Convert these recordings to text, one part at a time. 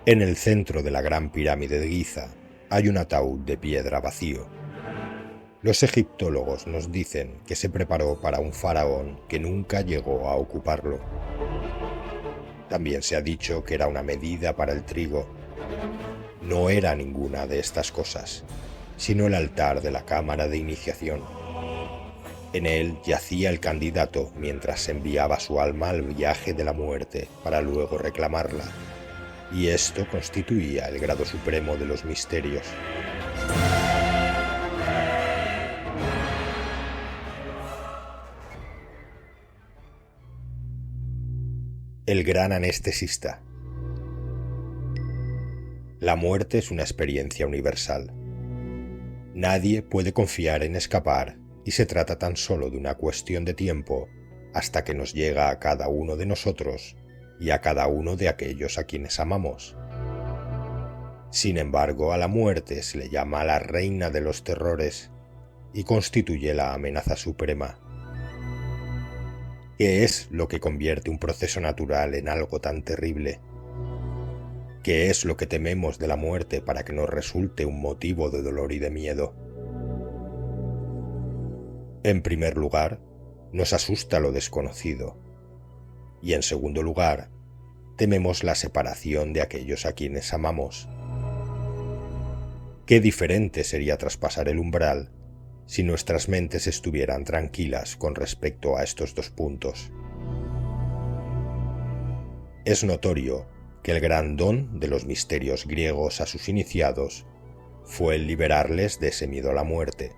En el centro de la gran pirámide de Giza hay un ataúd de piedra vacío. Los egiptólogos nos dicen que se preparó para un faraón que nunca llegó a ocuparlo. También se ha dicho que era una medida para el trigo. No era ninguna de estas cosas, sino el altar de la cámara de iniciación. En él yacía el candidato mientras enviaba su alma al viaje de la muerte para luego reclamarla, y esto constituía el grado supremo de los misterios. El gran anestesista. La muerte es una experiencia universal. Nadie puede confiar en escapar y se trata tan solo de una cuestión de tiempo hasta que nos llega a cada uno de nosotros y a cada uno de aquellos a quienes amamos. Sin embargo, a la muerte se le llama la reina de los terrores y constituye la amenaza suprema. ¿Qué es lo que convierte un proceso natural en algo tan terrible? ¿Qué es lo que tememos de la muerte para que nos resulte un motivo de dolor y de miedo? En primer lugar, nos asusta lo desconocido. Y en segundo lugar, tememos la separación de aquellos a quienes amamos. Qué diferente sería traspasar el umbral si nuestras mentes estuvieran tranquilas con respecto a estos dos puntos. Es notorio que el gran don de los misterios griegos a sus iniciados fue el liberarles de ese miedo a la muerte,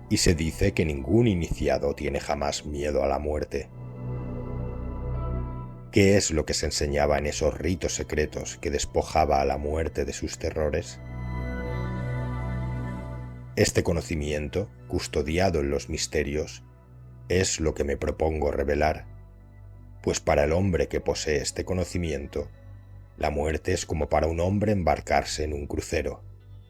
y se dice que ningún iniciado tiene jamás miedo a la muerte. ¿Qué es lo que se enseñaba en esos ritos secretos que despojaba a la muerte de sus terrores? Este conocimiento, custodiado en los misterios, es lo que me propongo revelar, pues para el hombre que posee este conocimiento, la muerte es como para un hombre embarcarse en un crucero.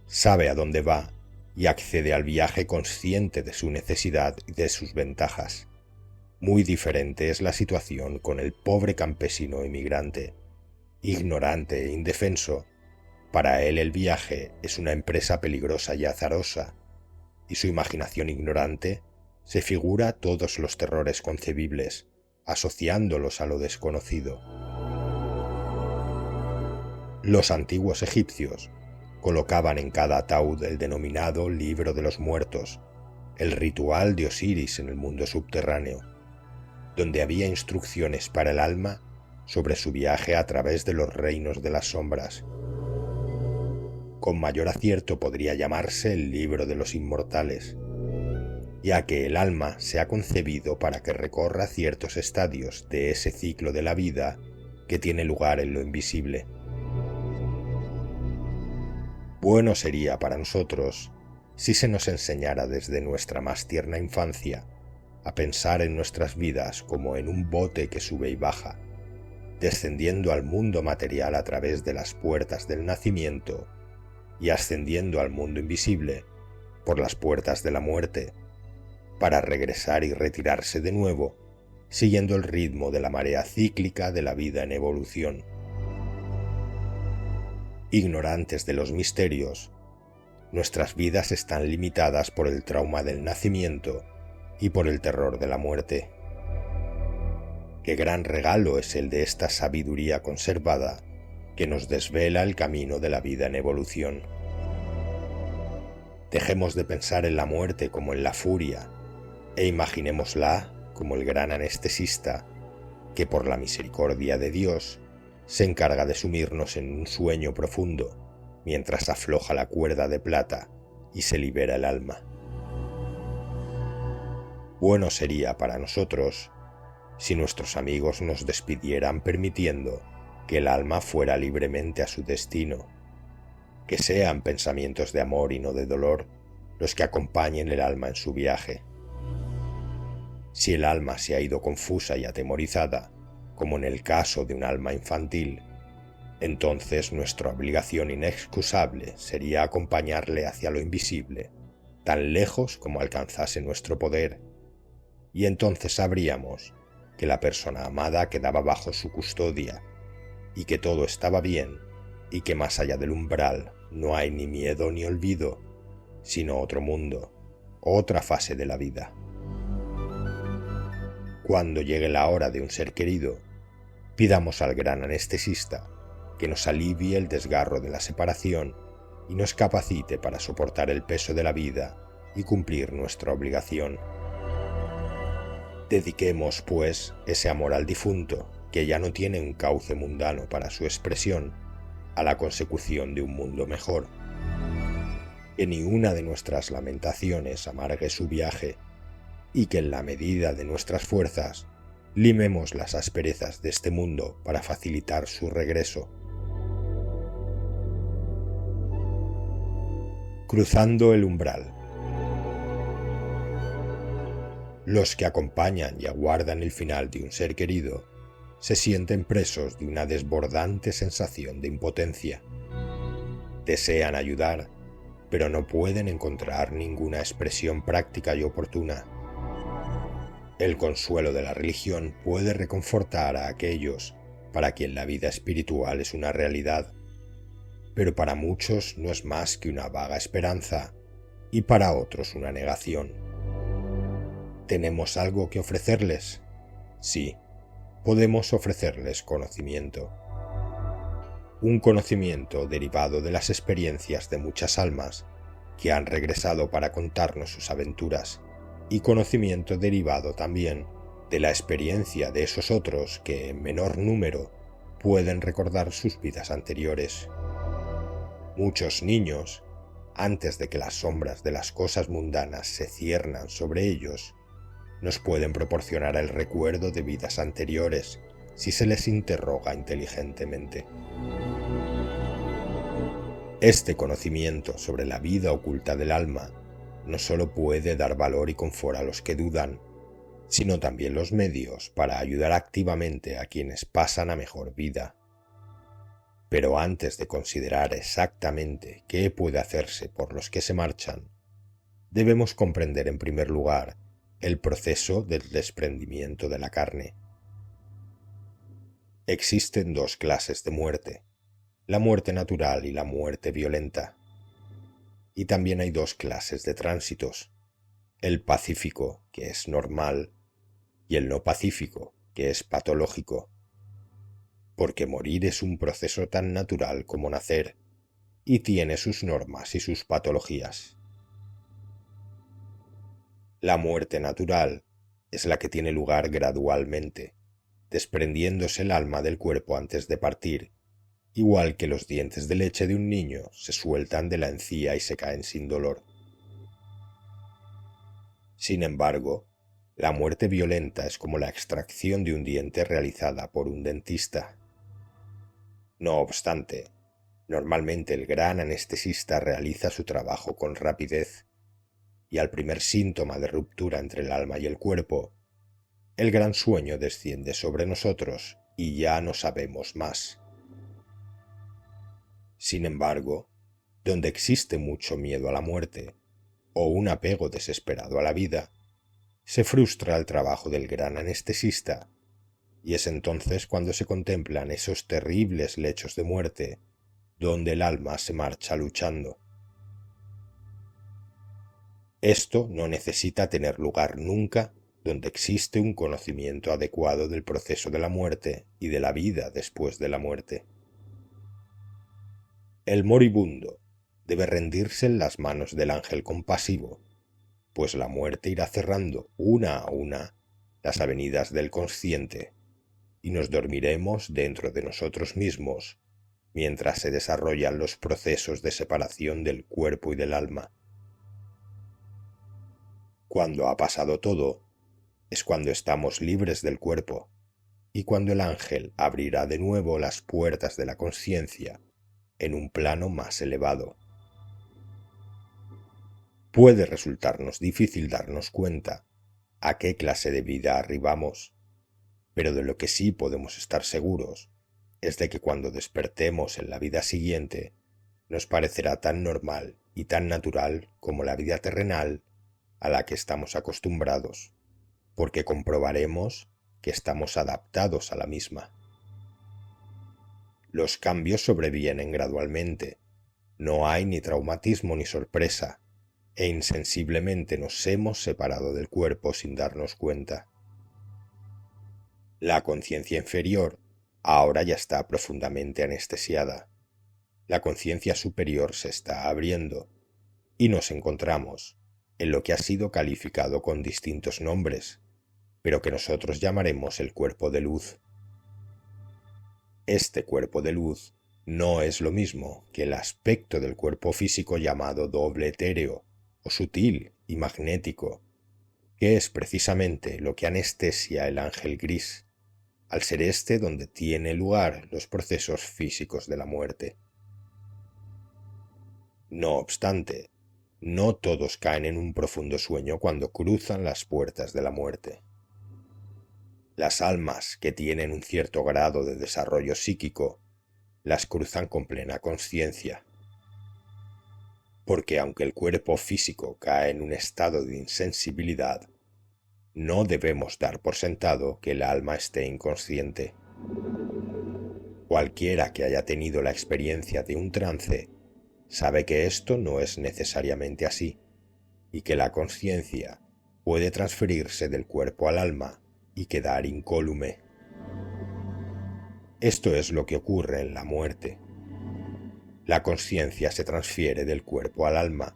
Sabe a dónde va y accede al viaje consciente de su necesidad y de sus ventajas. Muy diferente es la situación con el pobre campesino emigrante, ignorante e indefenso. Para él el viaje es una empresa peligrosa y azarosa, y su imaginación ignorante se figura todos los terrores concebibles, asociándolos a lo desconocido. Los antiguos egipcios colocaban en cada ataúd el denominado Libro de los Muertos, el ritual de Osiris en el mundo subterráneo, donde había instrucciones para el alma sobre su viaje a través de los reinos de las sombras. Con mayor acierto podría llamarse el Libro de los Inmortales, ya que el alma se ha concebido para que recorra ciertos estadios de ese ciclo de la vida que tiene lugar en lo invisible. Bueno sería para nosotros si se nos enseñara desde nuestra más tierna infancia a pensar en nuestras vidas como en un bote que sube y baja, descendiendo al mundo material a través de las puertas del nacimiento y ascendiendo al mundo invisible por las puertas de la muerte, para regresar y retirarse de nuevo, siguiendo el ritmo de la marea cíclica de la vida en evolución. Ignorantes de los misterios, nuestras vidas están limitadas por el trauma del nacimiento y por el terror de la muerte. Qué gran regalo es el de esta sabiduría conservada que nos desvela el camino de la vida en evolución. Dejemos de pensar en la muerte como en la furia e imaginémosla como el gran anestesista que por la misericordia de Dios se encarga de sumirnos en un sueño profundo mientras afloja la cuerda de plata y se libera el alma. Bueno sería para nosotros si nuestros amigos nos despidieran permitiendo que el alma fuera libremente a su destino, que sean pensamientos de amor y no de dolor los que acompañen el alma en su viaje. Si el alma se ha ido confusa y atemorizada, como en el caso de un alma infantil, entonces nuestra obligación inexcusable sería acompañarle hacia lo invisible, tan lejos como alcanzase nuestro poder, y entonces sabríamos que la persona amada quedaba bajo su custodia y que todo estaba bien y que más allá del umbral no hay ni miedo ni olvido, sino otro mundo, otra fase de la vida. Cuando llegue la hora de un ser querido, pidamos al gran anestesista que nos alivie el desgarro de la separación y nos capacite para soportar el peso de la vida y cumplir nuestra obligación. Dediquemos, pues, ese amor al difunto, que ya no tiene un cauce mundano para su expresión, a la consecución de un mundo mejor. Que ni una de nuestras lamentaciones amargue su viaje, y que en la medida de nuestras fuerzas limemos las asperezas de este mundo para facilitar su regreso. Cruzando el umbral. Los que acompañan y aguardan el final de un ser querido se sienten presos de una desbordante sensación de impotencia. Desean ayudar, pero no pueden encontrar ninguna expresión práctica y oportuna. El consuelo de la religión puede reconfortar a aquellos para quien la vida espiritual es una realidad, pero para muchos no es más que una vaga esperanza y para otros una negación. ¿Tenemos algo que ofrecerles? Sí, podemos ofrecerles conocimiento. Un conocimiento derivado de las experiencias de muchas almas que han regresado para contarnos sus aventuras, y conocimiento derivado también de la experiencia de esos otros que en menor número pueden recordar sus vidas anteriores. Muchos niños, antes de que las sombras de las cosas mundanas se ciernan sobre ellos, nos pueden proporcionar el recuerdo de vidas anteriores si se les interroga inteligentemente. Este conocimiento sobre la vida oculta del alma no solo puede dar valor y confort a los que dudan, sino también los medios para ayudar activamente a quienes pasan a mejor vida. Pero antes de considerar exactamente qué puede hacerse por los que se marchan, debemos comprender en primer lugar el proceso del desprendimiento de la carne. Existen dos clases de muerte, la muerte natural y la muerte violenta. Y también hay dos clases de tránsitos, el pacífico, que es normal, y el no pacífico, que es patológico. Porque morir es un proceso tan natural como nacer, y tiene sus normas y sus patologías. La muerte natural es la que tiene lugar gradualmente, desprendiéndose el alma del cuerpo antes de partir, igual que los dientes de leche de un niño se sueltan de la encía y se caen sin dolor. Sin embargo, la muerte violenta es como la extracción de un diente realizada por un dentista. No obstante, normalmente el gran anestesista realiza su trabajo con rapidez, y al primer síntoma de ruptura entre el alma y el cuerpo, el gran sueño desciende sobre nosotros y ya no sabemos más. Sin embargo, donde existe mucho miedo a la muerte, o un apego desesperado a la vida, se frustra el trabajo del gran anestesista, y es entonces cuando se contemplan esos terribles lechos de muerte, donde el alma se marcha luchando. Esto no necesita tener lugar nunca donde existe un conocimiento adecuado del proceso de la muerte y de la vida después de la muerte. El moribundo debe rendirse en las manos del ángel compasivo, pues la muerte irá cerrando una a una las avenidas del consciente y nos dormiremos dentro de nosotros mismos mientras se desarrollan los procesos de separación del cuerpo y del alma. Cuando ha pasado todo, es cuando estamos libres del cuerpo y cuando el ángel abrirá de nuevo las puertas de la conciencia en un plano más elevado. Puede resultarnos difícil darnos cuenta a qué clase de vida arribamos, pero de lo que sí podemos estar seguros es de que cuando despertemos en la vida siguiente nos parecerá tan normal y tan natural como la vida terrenal a la que estamos acostumbrados, porque comprobaremos que estamos adaptados a la misma. Los cambios sobrevienen gradualmente. No hay ni traumatismo ni sorpresa, e insensiblemente nos hemos separado del cuerpo sin darnos cuenta. La conciencia inferior ahora ya está profundamente anestesiada. La conciencia superior se está abriendo y nos encontramos en lo que ha sido calificado con distintos nombres, pero que nosotros llamaremos el cuerpo de luz. Este cuerpo de luz no es lo mismo que el aspecto del cuerpo físico llamado doble etéreo o sutil y magnético, que es precisamente lo que anestesia el ángel gris, al ser este donde tiene lugar los procesos físicos de la muerte. No obstante, no todos caen en un profundo sueño cuando cruzan las puertas de la muerte. Las almas que tienen un cierto grado de desarrollo psíquico las cruzan con plena conciencia, porque aunque el cuerpo físico cae en un estado de insensibilidad, no debemos dar por sentado que el alma esté inconsciente. Cualquiera que haya tenido la experiencia de un trance sabe que esto no es necesariamente así, y que la conciencia puede transferirse del cuerpo al alma y quedar incólume. Esto es lo que ocurre en la muerte. La conciencia se transfiere del cuerpo al alma,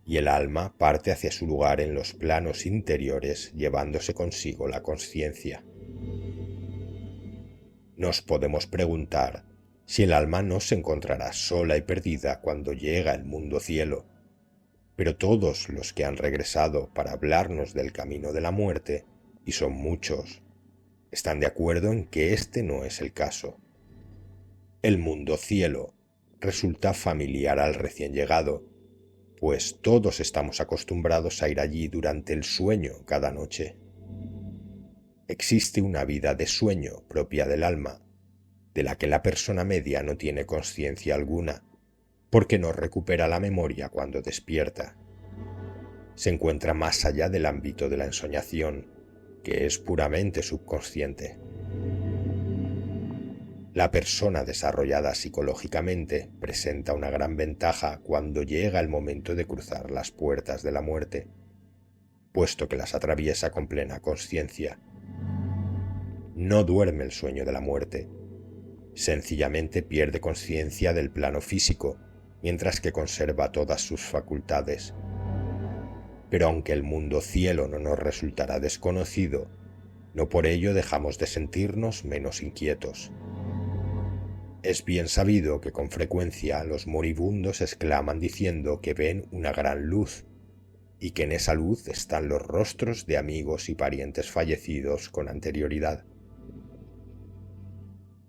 y el alma parte hacia su lugar en los planos interiores llevándose consigo la conciencia. Nos podemos preguntar si el alma no se encontrará sola y perdida cuando llega el mundo cielo, pero todos los que han regresado para hablarnos del camino de la muerte, y son muchos, están de acuerdo en que este no es el caso. El mundo cielo resulta familiar al recién llegado, pues todos estamos acostumbrados a ir allí durante el sueño cada noche. Existe una vida de sueño propia del alma, de la que la persona media no tiene conciencia alguna, porque no recupera la memoria cuando despierta. Se encuentra más allá del ámbito de la ensoñación, que es puramente subconsciente. La persona desarrollada psicológicamente presenta una gran ventaja cuando llega el momento de cruzar las puertas de la muerte, puesto que las atraviesa con plena conciencia. No duerme el sueño de la muerte, sencillamente pierde conciencia del plano físico, mientras que conserva todas sus facultades. Pero aunque el mundo cielo no nos resultará desconocido, no por ello dejamos de sentirnos menos inquietos. Es bien sabido que con frecuencia los moribundos exclaman diciendo que ven una gran luz, y que en esa luz están los rostros de amigos y parientes fallecidos con anterioridad.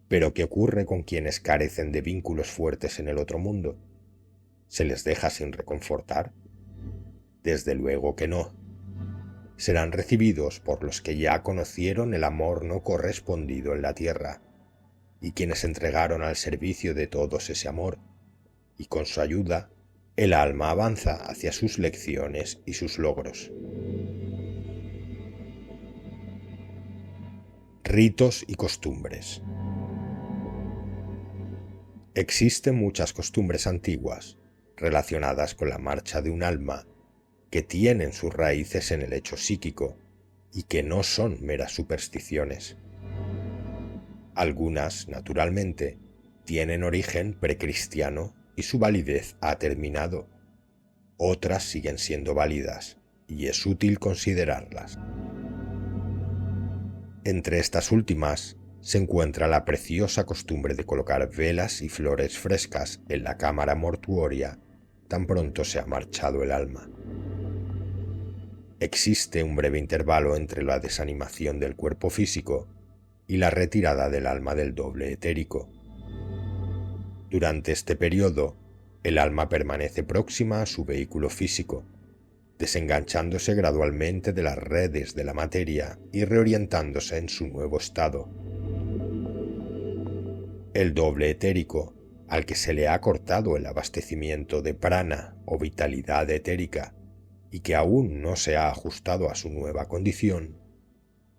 Pero ¿qué ocurre con quienes carecen de vínculos fuertes en el otro mundo? ¿Se les deja sin reconfortar? Desde luego que no. Serán recibidos por los que ya conocieron el amor no correspondido en la tierra, y quienes entregaron al servicio de todos ese amor, y con su ayuda, el alma avanza hacia sus lecciones y sus logros. Ritos y costumbres. Existen muchas costumbres antiguas relacionadas con la marcha de un alma que tienen sus raíces en el hecho psíquico y que no son meras supersticiones. Algunas, naturalmente, tienen origen precristiano y su validez ha terminado. Otras siguen siendo válidas y es útil considerarlas. Entre estas últimas se encuentra la preciosa costumbre de colocar velas y flores frescas en la cámara mortuoria tan pronto se ha marchado el alma. Existe un breve intervalo entre la desanimación del cuerpo físico y la retirada del alma del doble etérico. Durante este periodo, el alma permanece próxima a su vehículo físico, desenganchándose gradualmente de las redes de la materia y reorientándose en su nuevo estado. El doble etérico, al que se le ha cortado el abastecimiento de prana o vitalidad etérica y que aún no se ha ajustado a su nueva condición,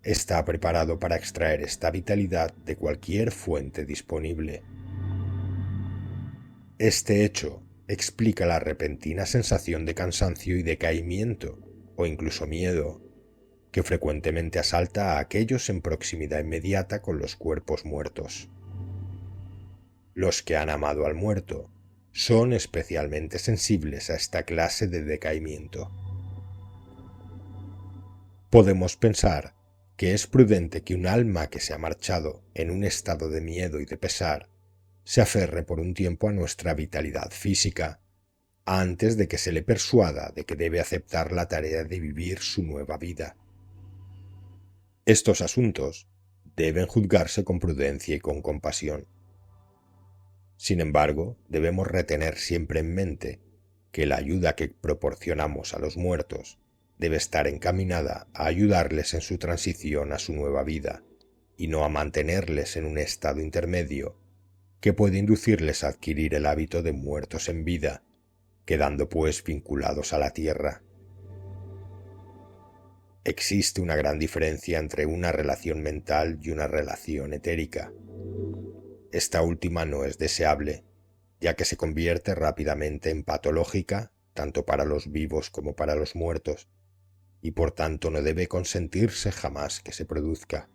está preparado para extraer esta vitalidad de cualquier fuente disponible. Este hecho explica la repentina sensación de cansancio y decaimiento, o incluso miedo, que frecuentemente asalta a aquellos en proximidad inmediata con los cuerpos muertos. Los que han amado al muerto son especialmente sensibles a esta clase de decaimiento. Podemos pensar que es prudente que un alma que se ha marchado en un estado de miedo y de pesar se aferre por un tiempo a nuestra vitalidad física, antes de que se le persuada de que debe aceptar la tarea de vivir su nueva vida. Estos asuntos deben juzgarse con prudencia y con compasión. Sin embargo, debemos retener siempre en mente que la ayuda que proporcionamos a los muertos debe estar encaminada a ayudarles en su transición a su nueva vida y no a mantenerles en un estado intermedio que puede inducirles a adquirir el hábito de muertos en vida, quedando pues vinculados a la tierra. Existe una gran diferencia entre una relación mental y una relación etérica. Esta última no es deseable, ya que se convierte rápidamente en patológica tanto para los vivos como para los muertos, y por tanto no debe consentirse jamás que se produzca.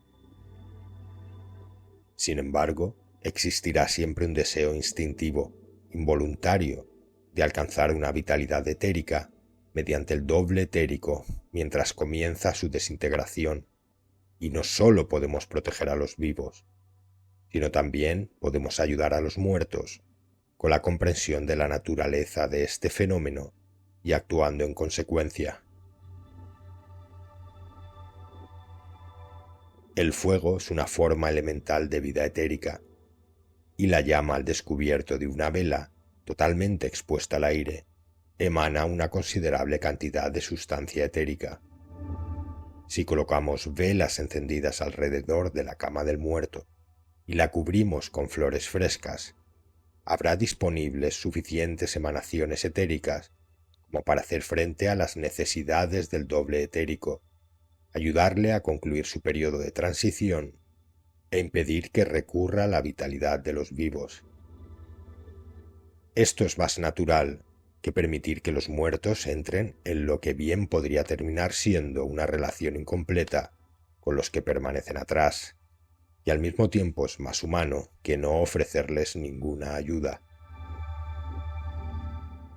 Sin embargo, existirá siempre un deseo instintivo, involuntario, de alcanzar una vitalidad etérica mediante el doble etérico mientras comienza su desintegración, y no sólo podemos proteger a los vivos, sino también podemos ayudar a los muertos con la comprensión de la naturaleza de este fenómeno y actuando en consecuencia. El fuego es una forma elemental de vida etérica, y la llama al descubierto de una vela totalmente expuesta al aire emana una considerable cantidad de sustancia etérica. Si colocamos velas encendidas alrededor de la cama del muerto y la cubrimos con flores frescas, habrá disponibles suficientes emanaciones etéricas como para hacer frente a las necesidades del doble etérico, ayudarle a concluir su periodo de transición e impedir que recurra a la vitalidad de los vivos. Esto es más natural que permitir que los muertos entren en lo que bien podría terminar siendo una relación incompleta con los que permanecen atrás, y al mismo tiempo es más humano que no ofrecerles ninguna ayuda.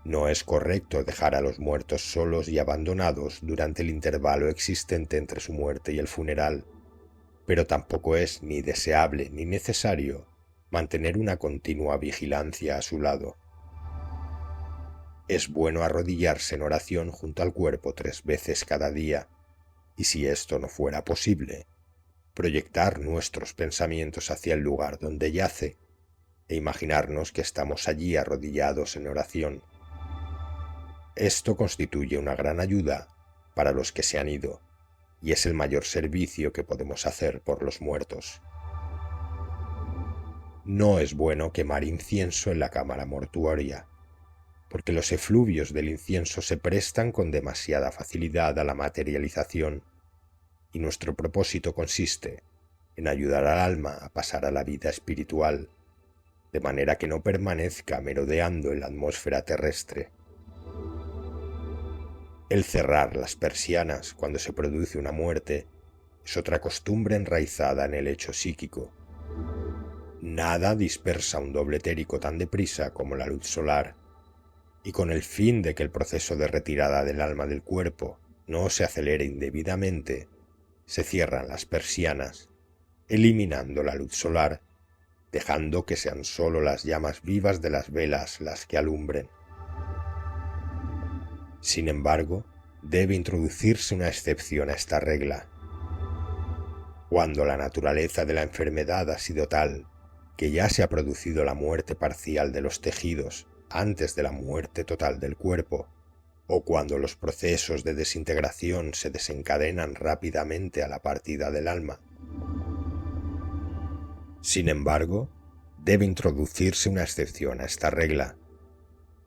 No es correcto dejar a los muertos solos y abandonados durante el intervalo existente entre su muerte y el funeral, pero tampoco es ni deseable ni necesario mantener una continua vigilancia a su lado. Es bueno arrodillarse en oración junto al cuerpo 3 veces cada día, y si esto no fuera posible, proyectar nuestros pensamientos hacia el lugar donde yace e imaginarnos que estamos allí arrodillados en oración. Esto constituye una gran ayuda para los que se han ido, y es el mayor servicio que podemos hacer por los muertos. No es bueno quemar incienso en la cámara mortuoria, porque los efluvios del incienso se prestan con demasiada facilidad a la materialización, y nuestro propósito consiste en ayudar al alma a pasar a la vida espiritual, de manera que no permanezca merodeando en la atmósfera terrestre. El cerrar las persianas cuando se produce una muerte es otra costumbre enraizada en el hecho psíquico. Nada dispersa un doble etérico tan deprisa como la luz solar, y con el fin de que el proceso de retirada del alma del cuerpo no se acelere indebidamente, se cierran las persianas, eliminando la luz solar, dejando que sean sólo las llamas vivas de las velas las que alumbren. Sin embargo, debe introducirse una excepción a esta regla. Cuando la naturaleza de la enfermedad ha sido tal que ya se ha producido la muerte parcial de los tejidos antes de la muerte total del cuerpo, o cuando los procesos de desintegración se desencadenan rápidamente a la partida del alma. Sin embargo, debe introducirse una excepción a esta regla.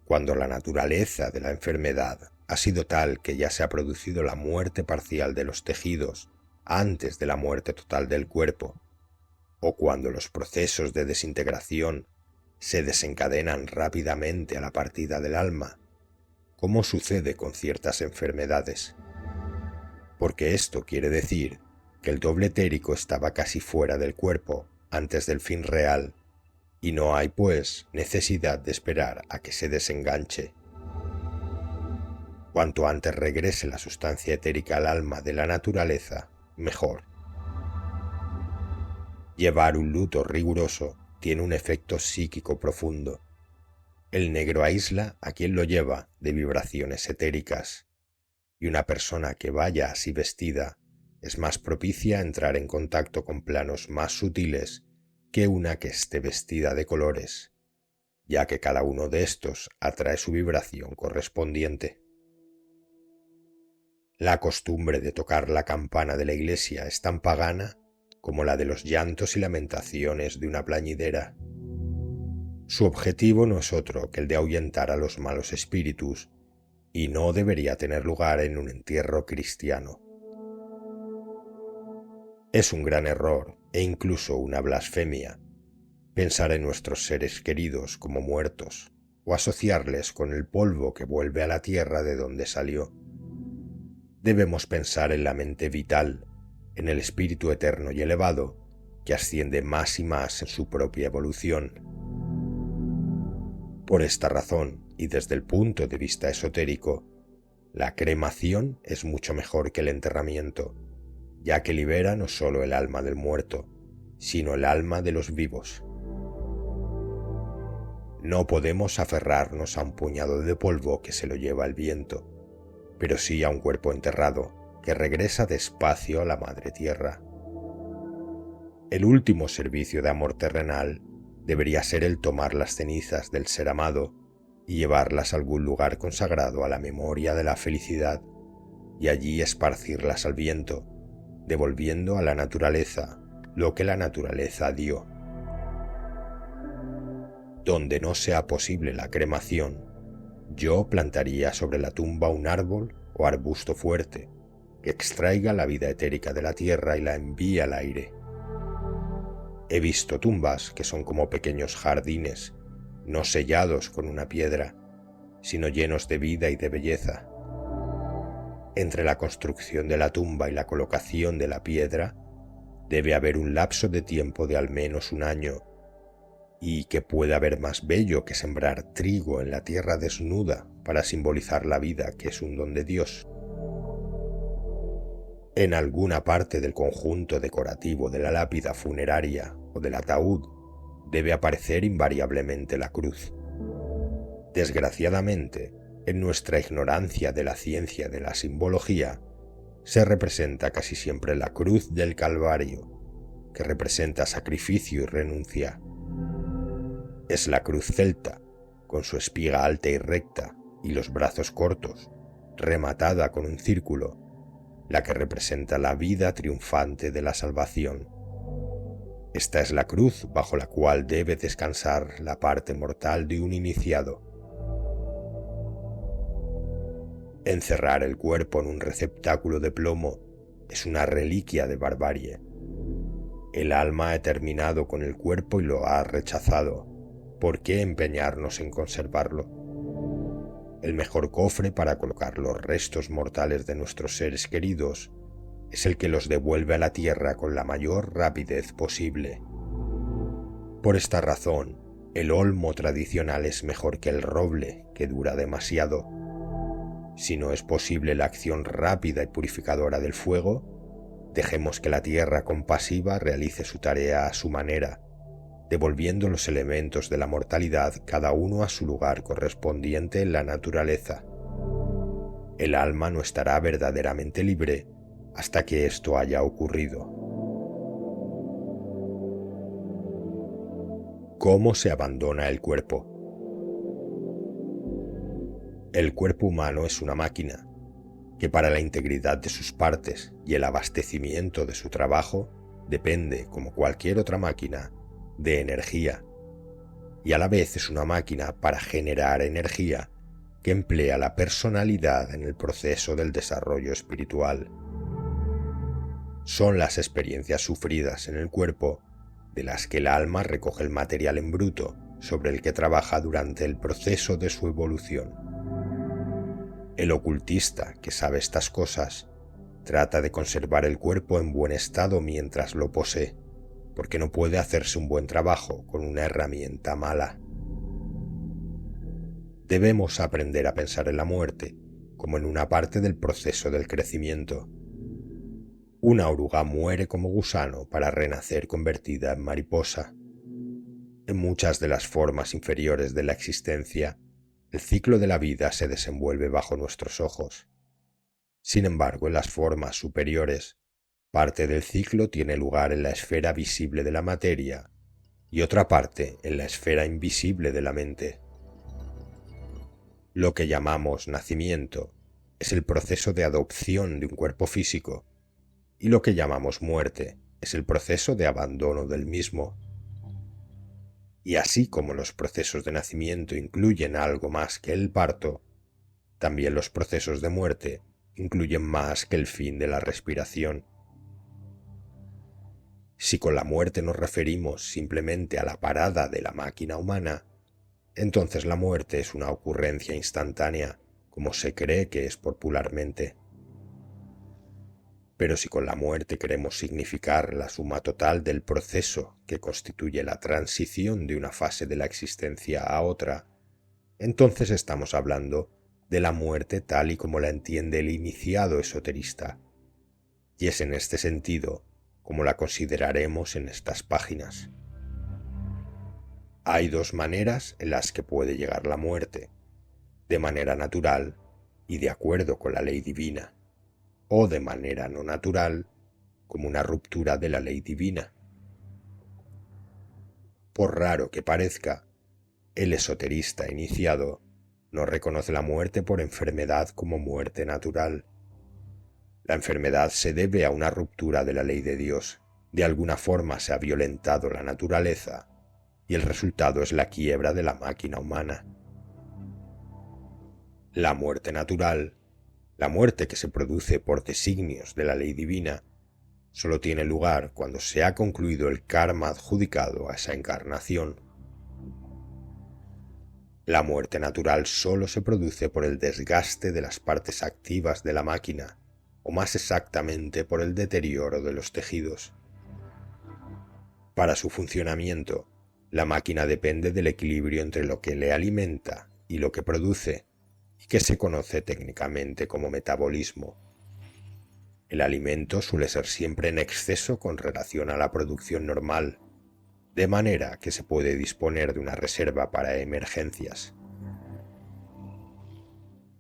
Cuando la naturaleza de la enfermedad ha sido tal que ya se ha producido la muerte parcial de los tejidos antes de la muerte total del cuerpo, o cuando los procesos de desintegración se desencadenan rápidamente a la partida del alma, como sucede con ciertas enfermedades. Porque esto quiere decir que el doble etérico estaba casi fuera del cuerpo antes del fin real, y no hay, pues, necesidad de esperar a que se desenganche. Cuanto antes regrese la sustancia etérica al alma de la naturaleza, mejor. Llevar un luto riguroso tiene un efecto psíquico profundo. El negro aísla a quien lo lleva de vibraciones etéricas, y una persona que vaya así vestida es más propicia a entrar en contacto con planos más sutiles que una que esté vestida de colores, ya que cada uno de estos atrae su vibración correspondiente. La costumbre de tocar la campana de la iglesia es tan pagana como la de los llantos y lamentaciones de una plañidera. Su objetivo no es otro que el de ahuyentar a los malos espíritus, y no debería tener lugar en un entierro cristiano. Es un gran error e incluso una blasfemia pensar en nuestros seres queridos como muertos o asociarles con el polvo que vuelve a la tierra de donde salió. Debemos pensar en la mente vital, en el espíritu eterno y elevado que asciende más y más en su propia evolución. Por esta razón, y desde el punto de vista esotérico, la cremación es mucho mejor que el enterramiento, ya que libera no solo el alma del muerto, sino el alma de los vivos. No podemos aferrarnos a un puñado de polvo que se lo lleva el viento, pero sí a un cuerpo enterrado que regresa despacio a la madre tierra. El último servicio de amor terrenal debería ser el tomar las cenizas del ser amado y llevarlas a algún lugar consagrado a la memoria de la felicidad, y allí esparcirlas al viento, devolviendo a la naturaleza lo que la naturaleza dio. Donde no sea posible la cremación, yo plantaría sobre la tumba un árbol o arbusto fuerte que extraiga la vida etérica de la tierra y la envíe al aire. He visto tumbas que son como pequeños jardines, no sellados con una piedra, sino llenos de vida y de belleza. Entre la construcción de la tumba y la colocación de la piedra debe haber un lapso de tiempo de al menos un año, y ¿qué puede haber más bello que sembrar trigo en la tierra desnuda para simbolizar la vida que es un don de Dios? En alguna parte del conjunto decorativo de la lápida funeraria o del ataúd debe aparecer invariablemente la cruz. Desgraciadamente, en nuestra ignorancia de la ciencia de la simbología, se representa casi siempre la cruz del Calvario, que representa sacrificio y renuncia. Es la cruz celta, con su espiga alta y recta y los brazos cortos, rematada con un círculo, la que representa la vida triunfante de la salvación. Esta es la cruz bajo la cual debe descansar la parte mortal de un iniciado. Encerrar el cuerpo en un receptáculo de plomo es una reliquia de barbarie. El alma ha terminado con el cuerpo y lo ha rechazado. ¿Por qué empeñarnos en conservarlo? El mejor cofre para colocar los restos mortales de nuestros seres queridos es el que los devuelve a la tierra con la mayor rapidez posible. Por esta razón, el olmo tradicional es mejor que el roble, que dura demasiado. Si no es posible la acción rápida y purificadora del fuego, dejemos que la tierra compasiva realice su tarea a su manera, devolviendo los elementos de la mortalidad cada uno a su lugar correspondiente en la naturaleza. El alma no estará verdaderamente libre hasta que esto haya ocurrido. ¿Cómo se abandona el cuerpo? El cuerpo humano es una máquina que para la integridad de sus partes y el abastecimiento de su trabajo depende, como cualquier otra máquina, de energía, y a la vez es una máquina para generar energía que emplea la personalidad en el proceso del desarrollo espiritual. Son las experiencias sufridas en el cuerpo de las que el alma recoge el material en bruto sobre el que trabaja durante el proceso de su evolución. El ocultista que sabe estas cosas trata de conservar el cuerpo en buen estado mientras lo posee, porque no puede hacerse un buen trabajo con una herramienta mala. Debemos aprender a pensar en la muerte como en una parte del proceso del crecimiento. Una oruga muere como gusano para renacer convertida en mariposa. En muchas de las formas inferiores de la existencia, el ciclo de la vida se desenvuelve bajo nuestros ojos. Sin embargo, en las formas superiores, parte del ciclo tiene lugar en la esfera visible de la materia y otra parte en la esfera invisible de la mente. Lo que llamamos nacimiento es el proceso de adopción de un cuerpo físico y lo que llamamos muerte es el proceso de abandono del mismo. Y así como los procesos de nacimiento incluyen algo más que el parto, también los procesos de muerte incluyen más que el fin de la respiración. Si con la muerte nos referimos simplemente a la parada de la máquina humana, entonces la muerte es una ocurrencia instantánea, como se cree que es popularmente. Pero si con la muerte queremos significar la suma total del proceso que constituye la transición de una fase de la existencia a otra, entonces estamos hablando de la muerte tal y como la entiende el iniciado esoterista, y es en este sentido como la consideraremos en estas páginas. Hay dos maneras en las que puede llegar la muerte, de manera natural y de acuerdo con la ley divina, o de manera no natural, como una ruptura de la ley divina. Por raro que parezca, el esoterista iniciado no reconoce la muerte por enfermedad como muerte natural. La enfermedad se debe a una ruptura de la ley de Dios. De alguna forma se ha violentado la naturaleza y el resultado es la quiebra de la máquina humana. La muerte natural, la muerte que se produce por designios de la ley divina, solo tiene lugar cuando se ha concluido el karma adjudicado a esa encarnación. La muerte natural solo se produce por el desgaste de las partes activas de la máquina, o más exactamente por el deterioro de los tejidos. Para su funcionamiento, la máquina depende del equilibrio entre lo que le alimenta y lo que produce, y que se conoce técnicamente como metabolismo. El alimento suele ser siempre en exceso con relación a la producción normal, de manera que se puede disponer de una reserva para emergencias.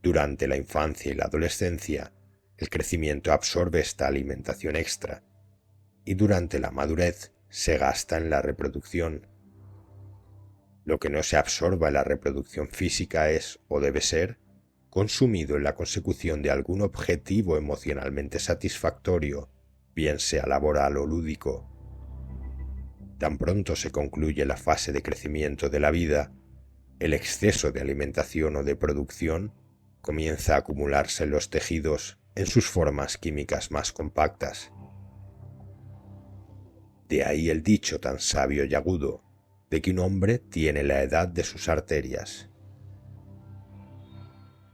Durante la infancia y la adolescencia, el crecimiento absorbe esta alimentación extra, y durante la madurez se gasta en la reproducción. Lo que no se absorba en la reproducción física es, o debe ser, consumido en la consecución de algún objetivo emocionalmente satisfactorio, bien sea laboral o lúdico. Tan pronto se concluye la fase de crecimiento de la vida, el exceso de alimentación o de producción comienza a acumularse en los tejidos en sus formas químicas más compactas. De ahí el dicho tan sabio y agudo de que un hombre tiene la edad de sus arterias.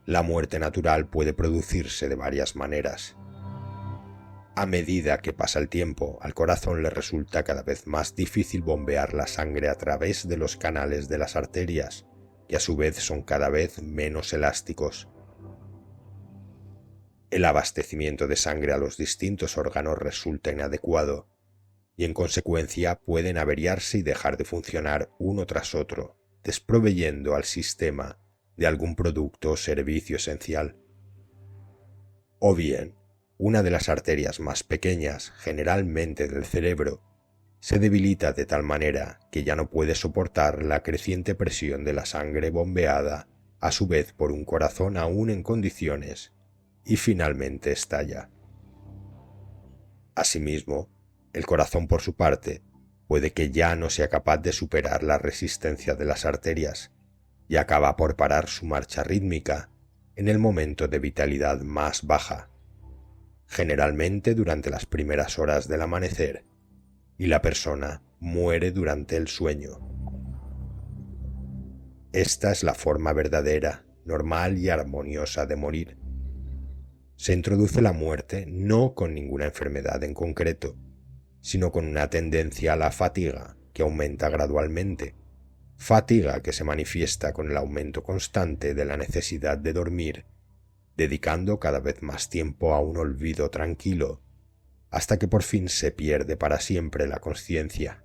La muerte natural puede producirse de varias maneras. A medida que pasa el tiempo, al corazón le resulta cada vez más difícil bombear la sangre a través de los canales de las arterias, que a su vez son cada vez menos elásticos. El abastecimiento de sangre a los distintos órganos resulta inadecuado, y en consecuencia pueden averiarse y dejar de funcionar uno tras otro, desproveyendo al sistema de algún producto o servicio esencial. O bien, una de las arterias más pequeñas, generalmente del cerebro, se debilita de tal manera que ya no puede soportar la creciente presión de la sangre bombeada, a su vez por un corazón aún en condiciones, y finalmente estalla. Asimismo, el corazón por su parte puede que ya no sea capaz de superar la resistencia de las arterias y acaba por parar su marcha rítmica en el momento de vitalidad más baja, generalmente durante las primeras horas del amanecer, y la persona muere durante el sueño. Esta es la forma verdadera, normal y armoniosa de morir. Se introduce la muerte no con ninguna enfermedad en concreto, sino con una tendencia a la fatiga que aumenta gradualmente, fatiga que se manifiesta con el aumento constante de la necesidad de dormir, dedicando cada vez más tiempo a un olvido tranquilo, hasta que por fin se pierde para siempre la conciencia.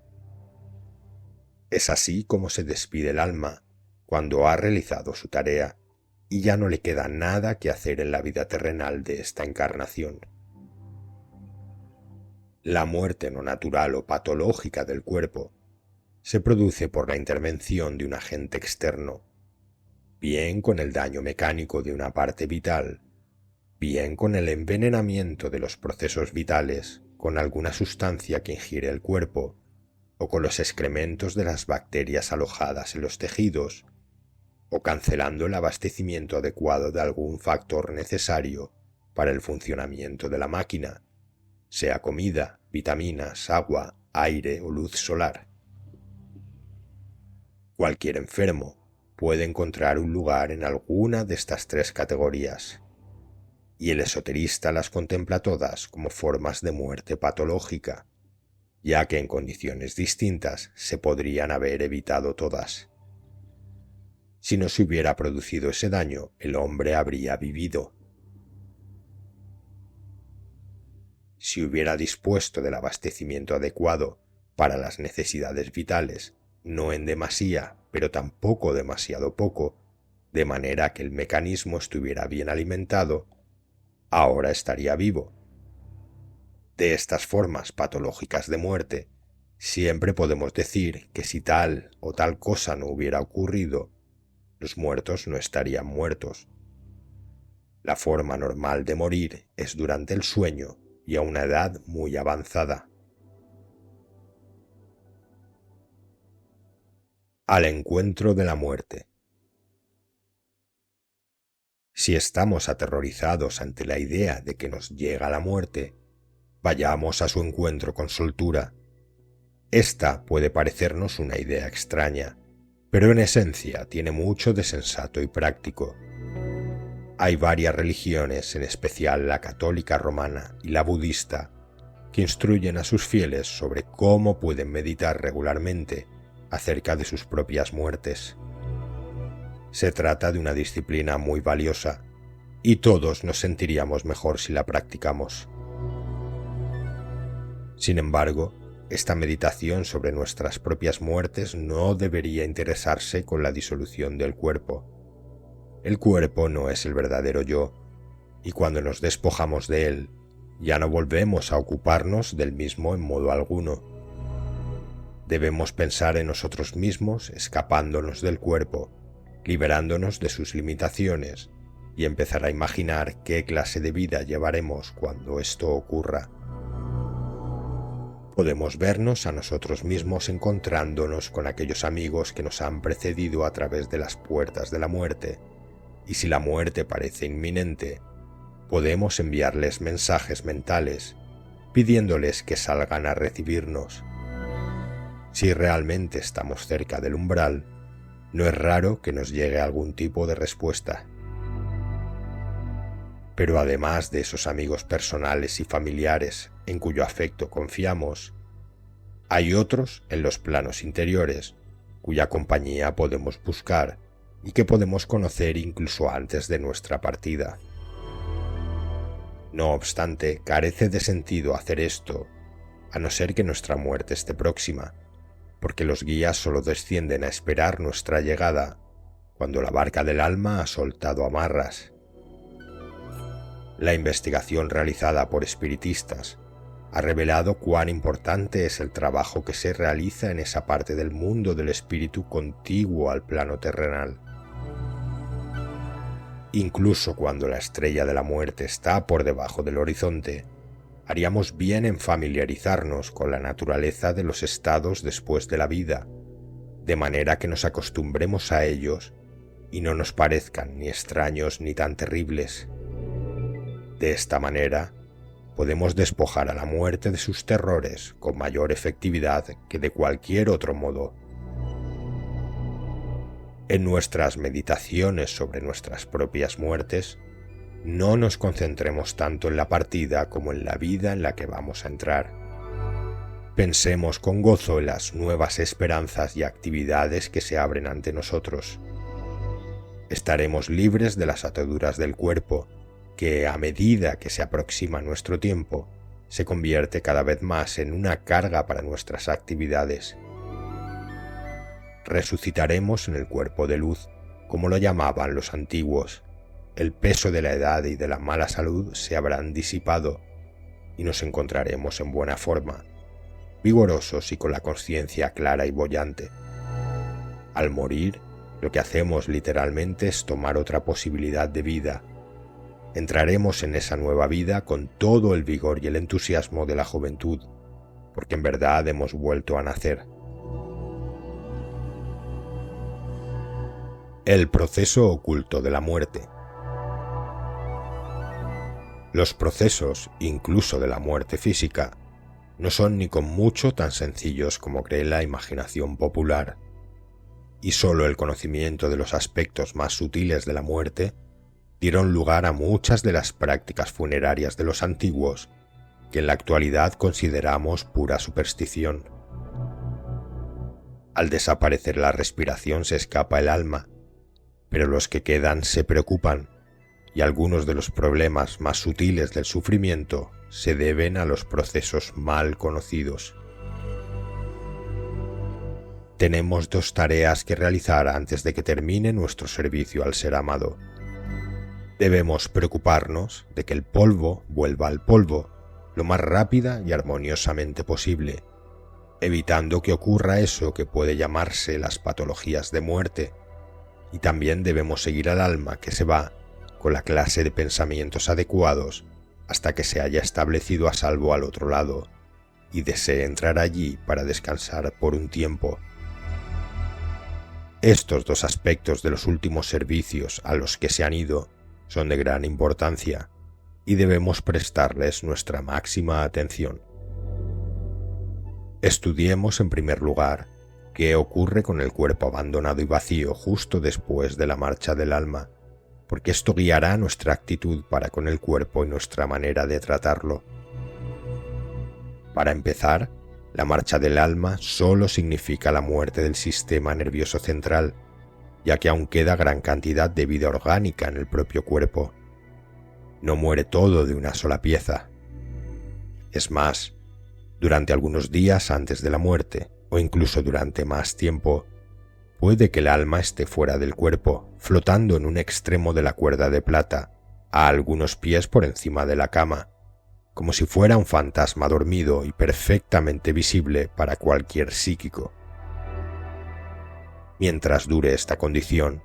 Es así como se despide el alma cuando ha realizado su tarea y ya no le queda nada que hacer en la vida terrenal de esta encarnación. La muerte no natural o patológica del cuerpo se produce por la intervención de un agente externo, bien con el daño mecánico de una parte vital, bien con el envenenamiento de los procesos vitales con alguna sustancia que ingiere el cuerpo, o con los excrementos de las bacterias alojadas en los tejidos, o cancelando el abastecimiento adecuado de algún factor necesario para el funcionamiento de la máquina, sea comida, vitaminas, agua, aire o luz solar. Cualquier enfermo puede encontrar un lugar en alguna de estas tres categorías, y el esoterista las contempla todas como formas de muerte patológica, ya que en condiciones distintas se podrían haber evitado todas. Si no se hubiera producido ese daño, el hombre habría vivido. Si hubiera dispuesto del abastecimiento adecuado para las necesidades vitales, no en demasía, pero tampoco demasiado poco, de manera que el mecanismo estuviera bien alimentado, ahora estaría vivo. De estas formas patológicas de muerte, siempre podemos decir que si tal o tal cosa no hubiera ocurrido, los muertos no estarían muertos. La forma normal de morir es durante el sueño y a una edad muy avanzada. Al encuentro de la muerte. Si estamos aterrorizados ante la idea de que nos llega la muerte, vayamos a su encuentro con soltura. Esta puede parecernos una idea extraña, pero en esencia tiene mucho de sensato y práctico. Hay varias religiones, en especial la católica romana y la budista, que instruyen a sus fieles sobre cómo pueden meditar regularmente acerca de sus propias muertes. Se trata de una disciplina muy valiosa, y todos nos sentiríamos mejor si la practicamos. Sin embargo, esta meditación sobre nuestras propias muertes no debería interesarse con la disolución del cuerpo. El cuerpo no es el verdadero yo, y cuando nos despojamos de él, ya no volvemos a ocuparnos del mismo en modo alguno. Debemos pensar en nosotros mismos escapándonos del cuerpo, liberándonos de sus limitaciones, y empezar a imaginar qué clase de vida llevaremos cuando esto ocurra. Podemos vernos a nosotros mismos encontrándonos con aquellos amigos que nos han precedido a través de las puertas de la muerte, y si la muerte parece inminente, podemos enviarles mensajes mentales pidiéndoles que salgan a recibirnos. Si realmente estamos cerca del umbral, no es raro que nos llegue algún tipo de respuesta. Pero además de esos amigos personales y familiares en cuyo afecto confiamos, hay otros en los planos interiores cuya compañía podemos buscar y que podemos conocer incluso antes de nuestra partida. No obstante, carece de sentido hacer esto, a no ser que nuestra muerte esté próxima, porque los guías solo descienden a esperar nuestra llegada cuando la barca del alma ha soltado amarras. La investigación realizada por espiritistas ha revelado cuán importante es el trabajo que se realiza en esa parte del mundo del espíritu contiguo al plano terrenal. Incluso cuando la estrella de la muerte está por debajo del horizonte, haríamos bien en familiarizarnos con la naturaleza de los estados después de la vida, de manera que nos acostumbremos a ellos y no nos parezcan ni extraños ni tan terribles. De esta manera, podemos despojar a la muerte de sus terrores con mayor efectividad que de cualquier otro modo. En nuestras meditaciones sobre nuestras propias muertes, no nos concentremos tanto en la partida como en la vida en la que vamos a entrar. Pensemos con gozo en las nuevas esperanzas y actividades que se abren ante nosotros. Estaremos libres de las ataduras del cuerpo, que a medida que se aproxima nuestro tiempo, se convierte cada vez más en una carga para nuestras actividades. Resucitaremos en el cuerpo de luz, como lo llamaban los antiguos. El peso de la edad y de la mala salud se habrán disipado y nos encontraremos en buena forma, vigorosos y con la conciencia clara y boyante. Al morir, lo que hacemos literalmente es tomar otra posibilidad de vida. Entraremos en esa nueva vida con todo el vigor y el entusiasmo de la juventud, porque en verdad hemos vuelto a nacer. El proceso oculto de la muerte. Los procesos, incluso de la muerte física, no son ni con mucho tan sencillos como cree la imaginación popular, y solo el conocimiento de los aspectos más sutiles de la muerte dieron lugar a muchas de las prácticas funerarias de los antiguos, que en la actualidad consideramos pura superstición. Al desaparecer la respiración se escapa el alma, pero los que quedan se preocupan, y algunos de los problemas más sutiles del sufrimiento se deben a los procesos mal conocidos. Tenemos dos tareas que realizar antes de que termine nuestro servicio al ser amado. Debemos preocuparnos de que el polvo vuelva al polvo lo más rápida y armoniosamente posible, evitando que ocurra eso que puede llamarse las patologías de muerte, y también debemos seguir al alma que se va con la clase de pensamientos adecuados hasta que se haya establecido a salvo al otro lado y desee entrar allí para descansar por un tiempo. Estos dos aspectos de los últimos servicios a los que se han ido son de gran importancia y debemos prestarles nuestra máxima atención. Estudiemos en primer lugar qué ocurre con el cuerpo abandonado y vacío justo después de la marcha del alma, porque esto guiará nuestra actitud para con el cuerpo y nuestra manera de tratarlo. Para empezar, la marcha del alma solo significa la muerte del sistema nervioso central, ya que aún queda gran cantidad de vida orgánica en el propio cuerpo. No muere todo de una sola pieza. Es más, durante algunos días antes de la muerte, o incluso durante más tiempo, puede que el alma esté fuera del cuerpo, flotando en un extremo de la cuerda de plata, a algunos pies por encima de la cama, como si fuera un fantasma dormido y perfectamente visible para cualquier psíquico. Mientras dure esta condición,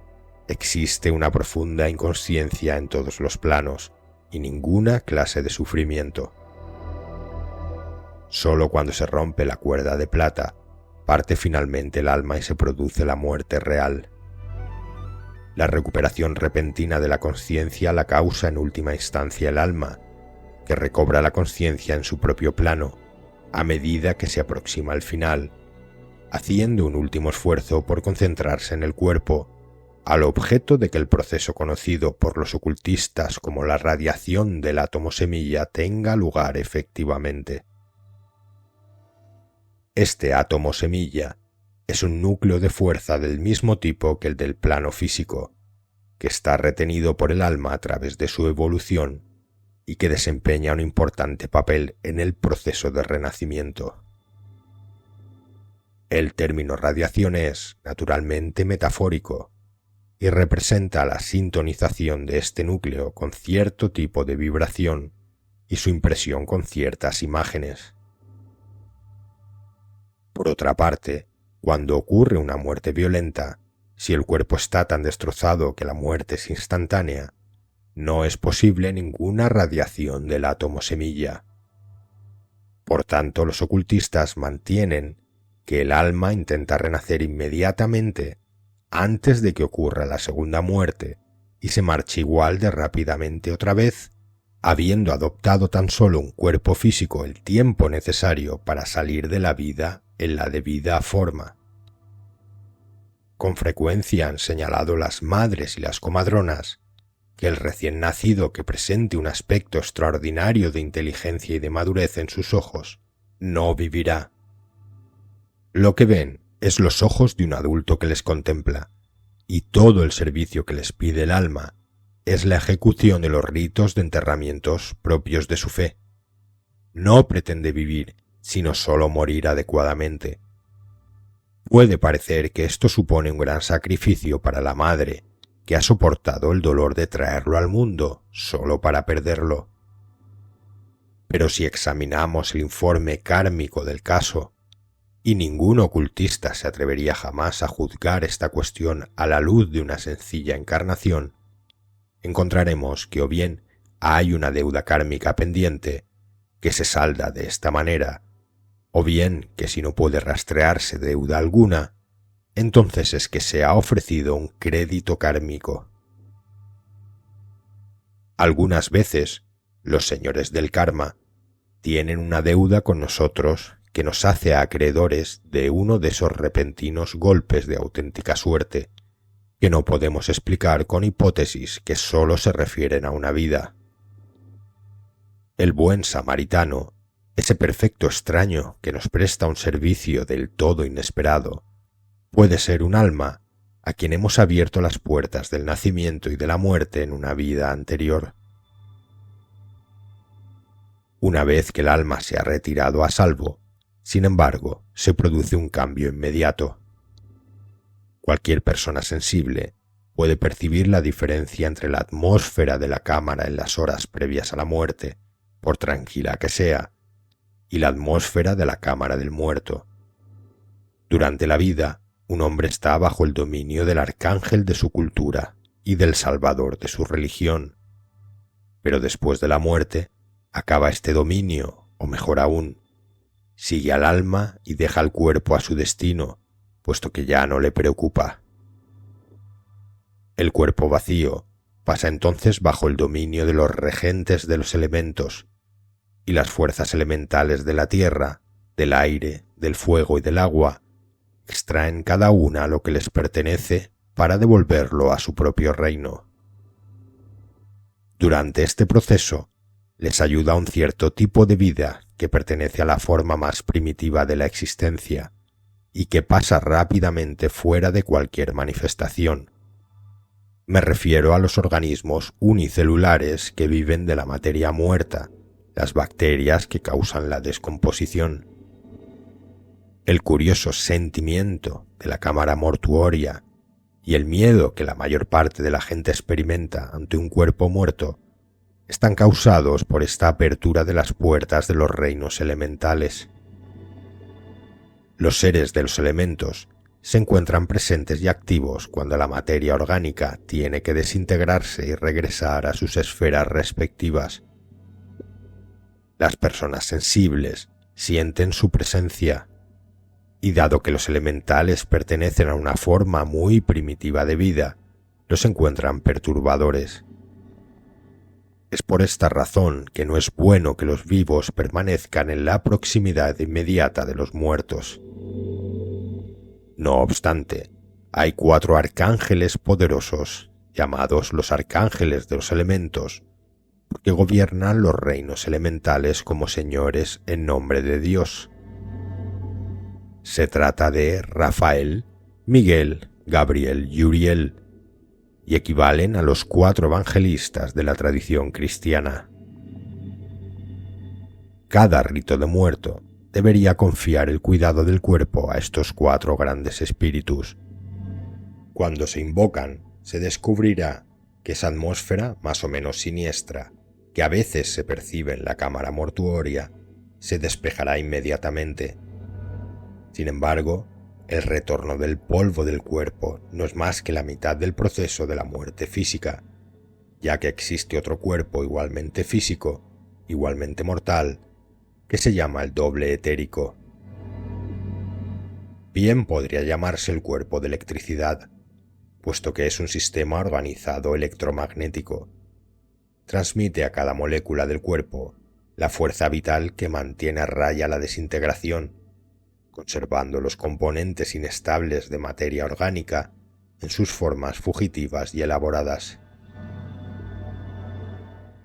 existe una profunda inconsciencia en todos los planos y ninguna clase de sufrimiento. Solo cuando se rompe la cuerda de plata, parte finalmente el alma y se produce la muerte real. La recuperación repentina de la conciencia la causa en última instancia el alma, que recobra la conciencia en su propio plano a medida que se aproxima al final, haciendo un último esfuerzo por concentrarse en el cuerpo, al objeto de que el proceso conocido por los ocultistas como la radiación del átomo semilla tenga lugar efectivamente. Este átomo semilla es un núcleo de fuerza del mismo tipo que el del plano físico, que está retenido por el alma a través de su evolución y que desempeña un importante papel en el proceso de renacimiento. El término radiación es, naturalmente, metafórico y representa la sintonización de este núcleo con cierto tipo de vibración y su impresión con ciertas imágenes. Por otra parte, cuando ocurre una muerte violenta, si el cuerpo está tan destrozado que la muerte es instantánea, no es posible ninguna radiación del átomo semilla. Por tanto, los ocultistas mantienen que el alma intenta renacer inmediatamente antes de que ocurra la segunda muerte y se marche igual de rápidamente otra vez, habiendo adoptado tan solo un cuerpo físico el tiempo necesario para salir de la vida en la debida forma. Con frecuencia han señalado las madres y las comadronas que el recién nacido que presente un aspecto extraordinario de inteligencia y de madurez en sus ojos no vivirá. Lo que ven es los ojos de un adulto que les contempla, y todo el servicio que les pide el alma es la ejecución de los ritos de enterramientos propios de su fe. No pretende vivir, sino solo morir adecuadamente. Puede parecer que esto supone un gran sacrificio para la madre, que ha soportado el dolor de traerlo al mundo solo para perderlo. Pero si examinamos el informe kármico del caso, y ningún ocultista se atrevería jamás a juzgar esta cuestión a la luz de una sencilla encarnación, encontraremos que o bien hay una deuda kármica pendiente que se salda de esta manera, o bien que si no puede rastrearse deuda alguna, entonces es que se ha ofrecido un crédito kármico. Algunas veces, los señores del karma tienen una deuda con nosotros que nos hace acreedores de uno de esos repentinos golpes de auténtica suerte que no podemos explicar con hipótesis que sólo se refieren a una vida. El buen samaritano, ese perfecto extraño que nos presta un servicio del todo inesperado, puede ser un alma a quien hemos abierto las puertas del nacimiento y de la muerte en una vida anterior. Una vez que el alma se ha retirado a salvo, sin embargo, se produce un cambio inmediato. Cualquier persona sensible puede percibir la diferencia entre la atmósfera de la cámara en las horas previas a la muerte, por tranquila que sea, y la atmósfera de la cámara del muerto. Durante la vida, un hombre está bajo el dominio del arcángel de su cultura y del salvador de su religión, pero después de la muerte acaba este dominio, o mejor aún, sigue al alma y deja al cuerpo a su destino, puesto que ya no le preocupa. El cuerpo vacío pasa entonces bajo el dominio de los regentes de los elementos, y las fuerzas elementales de la tierra, del aire, del fuego y del agua extraen cada una lo que les pertenece para devolverlo a su propio reino. Durante este proceso les ayuda un cierto tipo de vida que pertenece a la forma más primitiva de la existencia y que pasa rápidamente fuera de cualquier manifestación. Me refiero a los organismos unicelulares que viven de la materia muerta, las bacterias que causan la descomposición. El curioso sentimiento de la cámara mortuoria y el miedo que la mayor parte de la gente experimenta ante un cuerpo muerto están causados por esta apertura de las puertas de los reinos elementales. Los seres de los elementos se encuentran presentes y activos cuando la materia orgánica tiene que desintegrarse y regresar a sus esferas respectivas. Las personas sensibles sienten su presencia, y dado que los elementales pertenecen a una forma muy primitiva de vida, los encuentran perturbadores. Es por esta razón que no es bueno que los vivos permanezcan en la proximidad inmediata de los muertos. No obstante, hay 4 arcángeles poderosos, llamados los arcángeles de los elementos, porque gobiernan los reinos elementales como señores en nombre de Dios. Se trata de Rafael, Miguel, Gabriel y Uriel, y equivalen a los 4 evangelistas de la tradición cristiana. Cada rito de muerto debería confiar el cuidado del cuerpo a estos 4 grandes espíritus. Cuando se invocan, se descubrirá que esa atmósfera más o menos siniestra, que a veces se percibe en la cámara mortuoria, se despejará inmediatamente. Sin embargo, el retorno del polvo del cuerpo no es más que la mitad del proceso de la muerte física, ya que existe otro cuerpo igualmente físico, igualmente mortal, que se llama el doble etérico. Bien podría llamarse el cuerpo de electricidad, puesto que es un sistema organizado electromagnético. Transmite a cada molécula del cuerpo la fuerza vital que mantiene a raya la desintegración, conservando los componentes inestables de materia orgánica en sus formas fugitivas y elaboradas.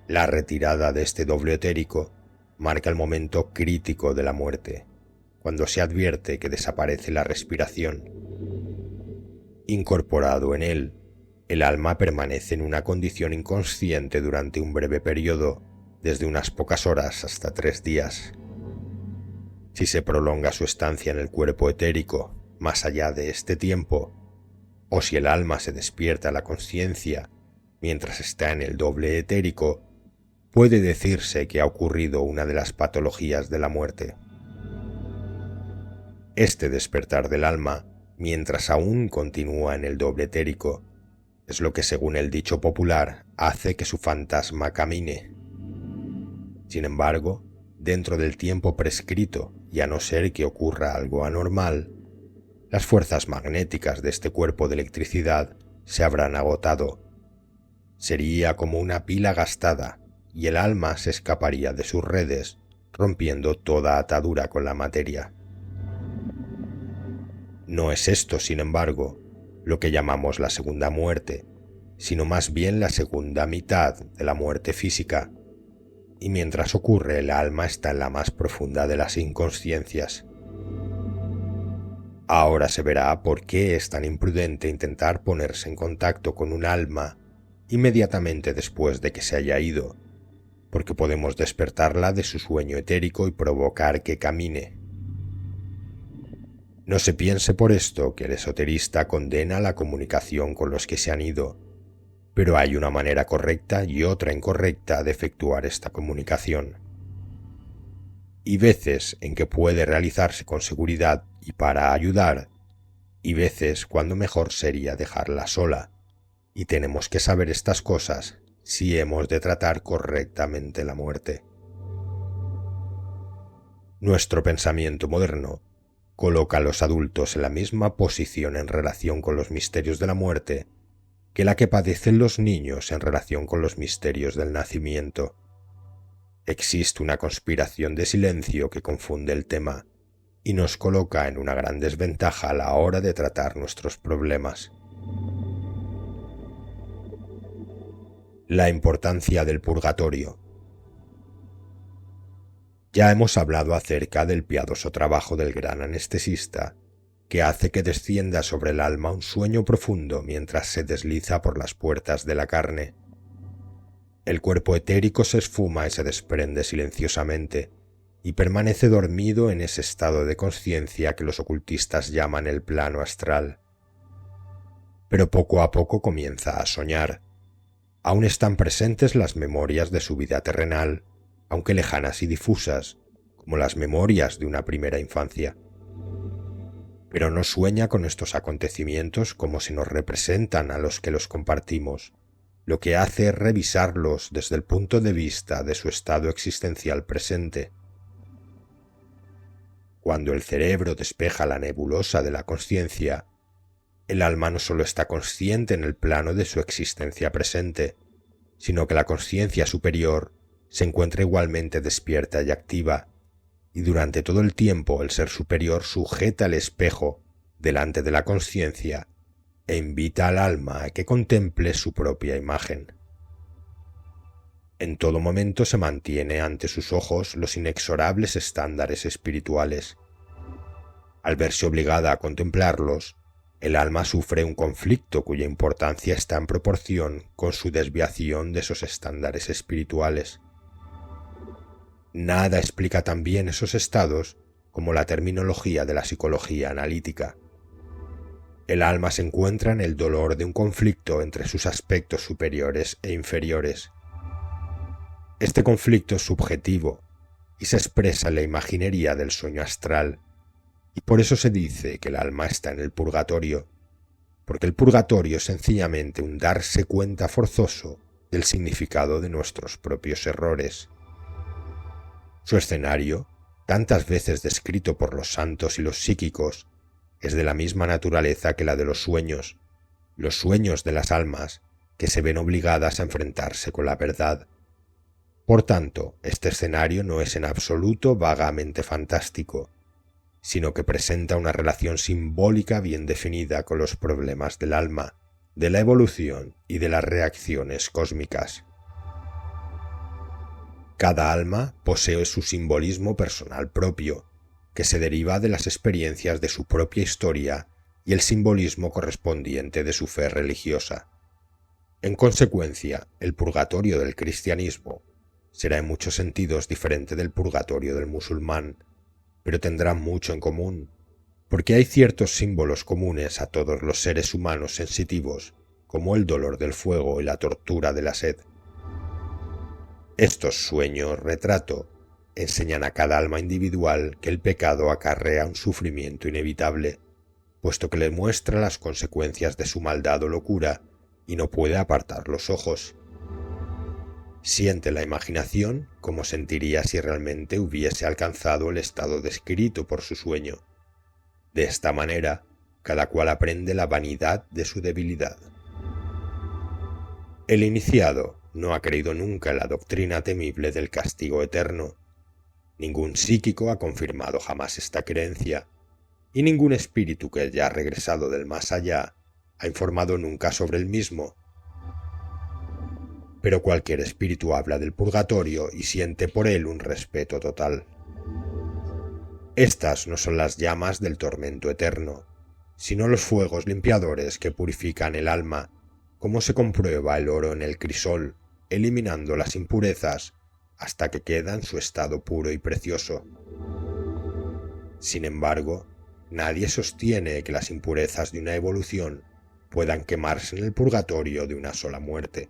La retirada de este doble etérico marca el momento crítico de la muerte, cuando se advierte que desaparece la respiración. Incorporado en él, el alma permanece en una condición inconsciente durante un breve periodo, desde unas pocas horas hasta 3 días. Si se prolonga su estancia en el cuerpo etérico más allá de este tiempo, o si el alma se despierta a la conciencia mientras está en el doble etérico, puede decirse que ha ocurrido una de las patologías de la muerte. Este despertar del alma, mientras aún continúa en el doble etérico, es lo que, según el dicho popular, hace que su fantasma camine. Sin embargo, dentro del tiempo prescrito, y a no ser que ocurra algo anormal, las fuerzas magnéticas de este cuerpo de electricidad se habrán agotado. Sería como una pila gastada, y el alma se escaparía de sus redes, rompiendo toda atadura con la materia. No es esto, sin embargo, lo que llamamos la segunda muerte, sino más bien la segunda mitad de la muerte física, y mientras ocurre el alma está en la más profunda de las inconsciencias. Ahora se verá por qué es tan imprudente intentar ponerse en contacto con un alma inmediatamente después de que se haya ido, porque podemos despertarla de su sueño etérico y provocar que camine. No se piense por esto que el esoterista condena la comunicación con los que se han ido, pero hay una manera correcta y otra incorrecta de efectuar esta comunicación. Y veces en que puede realizarse con seguridad y para ayudar, y veces cuando mejor sería dejarla sola, y tenemos que saber estas cosas si hemos de tratar correctamente la muerte. Nuestro pensamiento moderno coloca a los adultos en la misma posición en relación con los misterios de la muerte que la que padecen los niños en relación con los misterios del nacimiento. Existe una conspiración de silencio que confunde el tema y nos coloca en una gran desventaja a la hora de tratar nuestros problemas. La importancia del purgatorio. Ya hemos hablado acerca del piadoso trabajo del gran anestesista, que hace que descienda sobre el alma un sueño profundo mientras se desliza por las puertas de la carne. El cuerpo etérico se esfuma y se desprende silenciosamente, y permanece dormido en ese estado de conciencia que los ocultistas llaman el plano astral. Pero poco a poco comienza a soñar. Aún están presentes las memorias de su vida terrenal, aunque lejanas y difusas, como las memorias de una primera infancia. Pero no sueña con estos acontecimientos como se nos representan a los que los compartimos. Lo que hace es revisarlos desde el punto de vista de su estado existencial presente. Cuando el cerebro despeja la nebulosa de la consciencia, el alma no solo está consciente en el plano de su existencia presente, sino que la consciencia superior se encuentra igualmente despierta y activa, y durante todo el tiempo el ser superior sujeta el espejo delante de la consciencia e invita al alma a que contemple su propia imagen. En todo momento se mantiene ante sus ojos los inexorables estándares espirituales. Al verse obligada a contemplarlos, el alma sufre un conflicto cuya importancia está en proporción con su desviación de esos estándares espirituales. Nada explica tan bien esos estados como la terminología de la psicología analítica. El alma se encuentra en el dolor de un conflicto entre sus aspectos superiores e inferiores. Este conflicto es subjetivo y se expresa en la imaginería del sueño astral, y por eso se dice que el alma está en el purgatorio, porque el purgatorio es sencillamente un darse cuenta forzoso del significado de nuestros propios errores. Su escenario, tantas veces descrito por los santos y los psíquicos, es de la misma naturaleza que la de los sueños de las almas que se ven obligadas a enfrentarse con la verdad. Por tanto, este escenario no es en absoluto vagamente fantástico, sino que presenta una relación simbólica bien definida con los problemas del alma, de la evolución y de las reacciones cósmicas. Cada alma posee su simbolismo personal propio, que se deriva de las experiencias de su propia historia y el simbolismo correspondiente de su fe religiosa. En consecuencia, el purgatorio del cristianismo será en muchos sentidos diferente del purgatorio del musulmán, pero tendrá mucho en común, porque hay ciertos símbolos comunes a todos los seres humanos sensitivos, como el dolor del fuego y la tortura de la sed. Estos sueños retrato enseñan a cada alma individual que el pecado acarrea un sufrimiento inevitable, puesto que le muestra las consecuencias de su maldad o locura y no puede apartar los ojos. Siente la imaginación como sentiría si realmente hubiese alcanzado el estado descrito por su sueño. De esta manera, cada cual aprende la vanidad de su debilidad. El iniciado no ha creído nunca en la doctrina temible del castigo eterno. Ningún psíquico ha confirmado jamás esta creencia, y ningún espíritu que haya regresado del más allá ha informado nunca sobre el mismo. Pero cualquier espíritu habla del purgatorio y siente por él un respeto total. Estas no son las llamas del tormento eterno, sino los fuegos limpiadores que purifican el alma, como se comprueba el oro en el crisol, eliminando las impurezas hasta que queda en su estado puro y precioso. Sin embargo, nadie sostiene que las impurezas de una evolución puedan quemarse en el purgatorio de una sola muerte.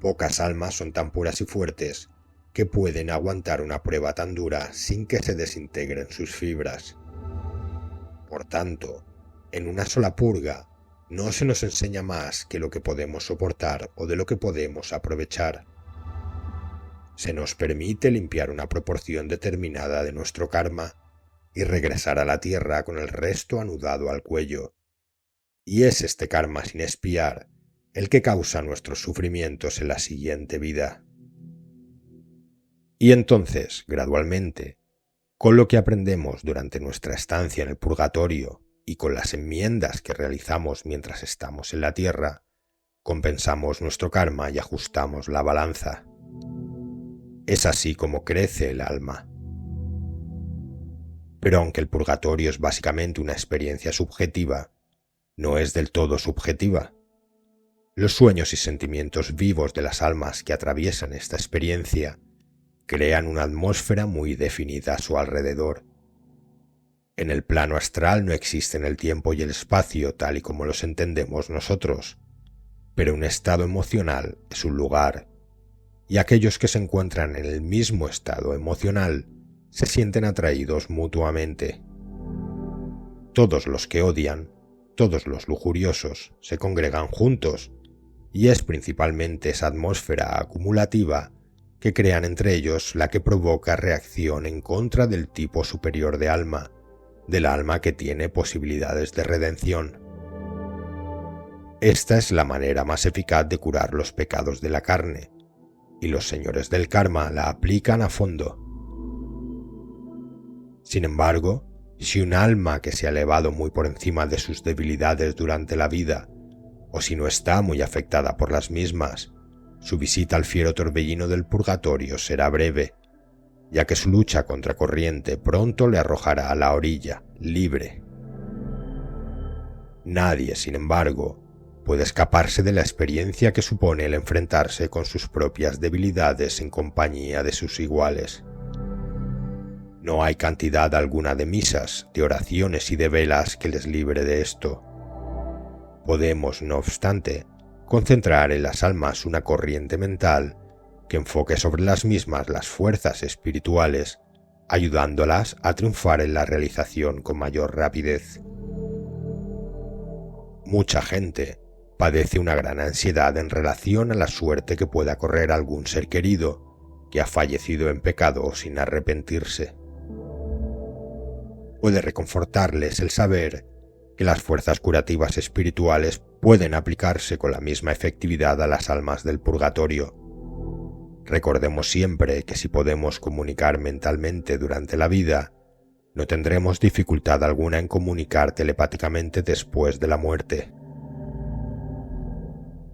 Pocas almas son tan puras y fuertes que pueden aguantar una prueba tan dura sin que se desintegren sus fibras. Por tanto, en una sola purga no se nos enseña más que lo que podemos soportar o de lo que podemos aprovechar. Se nos permite limpiar una proporción determinada de nuestro karma y regresar a la tierra con el resto anudado al cuello. Y es este karma sin expiar el que causa nuestros sufrimientos en la siguiente vida. Y entonces, gradualmente, con lo que aprendemos durante nuestra estancia en el purgatorio y con las enmiendas que realizamos mientras estamos en la tierra, compensamos nuestro karma y ajustamos la balanza. Es así como crece el alma. Pero aunque el purgatorio es básicamente una experiencia subjetiva, no es del todo subjetiva. Los sueños y sentimientos vivos de las almas que atraviesan esta experiencia crean una atmósfera muy definida a su alrededor. En el plano astral no existen el tiempo y el espacio tal y como los entendemos nosotros, pero un estado emocional es un lugar, y aquellos que se encuentran en el mismo estado emocional se sienten atraídos mutuamente. Todos los que odian, todos los lujuriosos, se congregan juntos, y es principalmente esa atmósfera acumulativa que crean entre ellos la que provoca reacción en contra del tipo superior de alma, del alma que tiene posibilidades de redención. Esta es la manera más eficaz de curar los pecados de la carne, y los señores del karma la aplican a fondo. Sin embargo, si un alma que se ha elevado muy por encima de sus debilidades durante la vida, o si no está muy afectada por las mismas, su visita al fiero torbellino del purgatorio será breve, ya que su lucha contra corriente pronto le arrojará a la orilla, libre. Nadie, sin embargo, puede escaparse de la experiencia que supone el enfrentarse con sus propias debilidades en compañía de sus iguales. No hay cantidad alguna de misas, de oraciones y de velas que les libre de esto. Podemos, no obstante, concentrar en las almas una corriente mental que enfoque sobre las mismas las fuerzas espirituales, ayudándolas a triunfar en la realización con mayor rapidez. Mucha gente padece una gran ansiedad en relación a la suerte que pueda correr algún ser querido que ha fallecido en pecado sin arrepentirse. Puede reconfortarles el saber que las fuerzas curativas espirituales pueden aplicarse con la misma efectividad a las almas del purgatorio. Recordemos siempre que si podemos comunicar mentalmente durante la vida, no tendremos dificultad alguna en comunicar telepáticamente después de la muerte.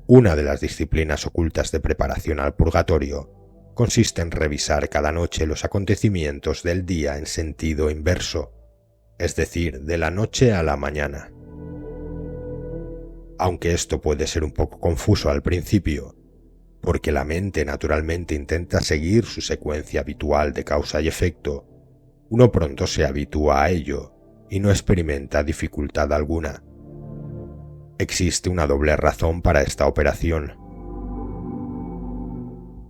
Una de las disciplinas ocultas de preparación al purgatorio consiste en revisar cada noche los acontecimientos del día en sentido inverso, es decir, de la noche a la mañana. Aunque esto puede ser un poco confuso al principio, porque la mente naturalmente intenta seguir su secuencia habitual de causa y efecto, uno pronto se habitúa a ello y no experimenta dificultad alguna. Existe una doble razón para esta operación.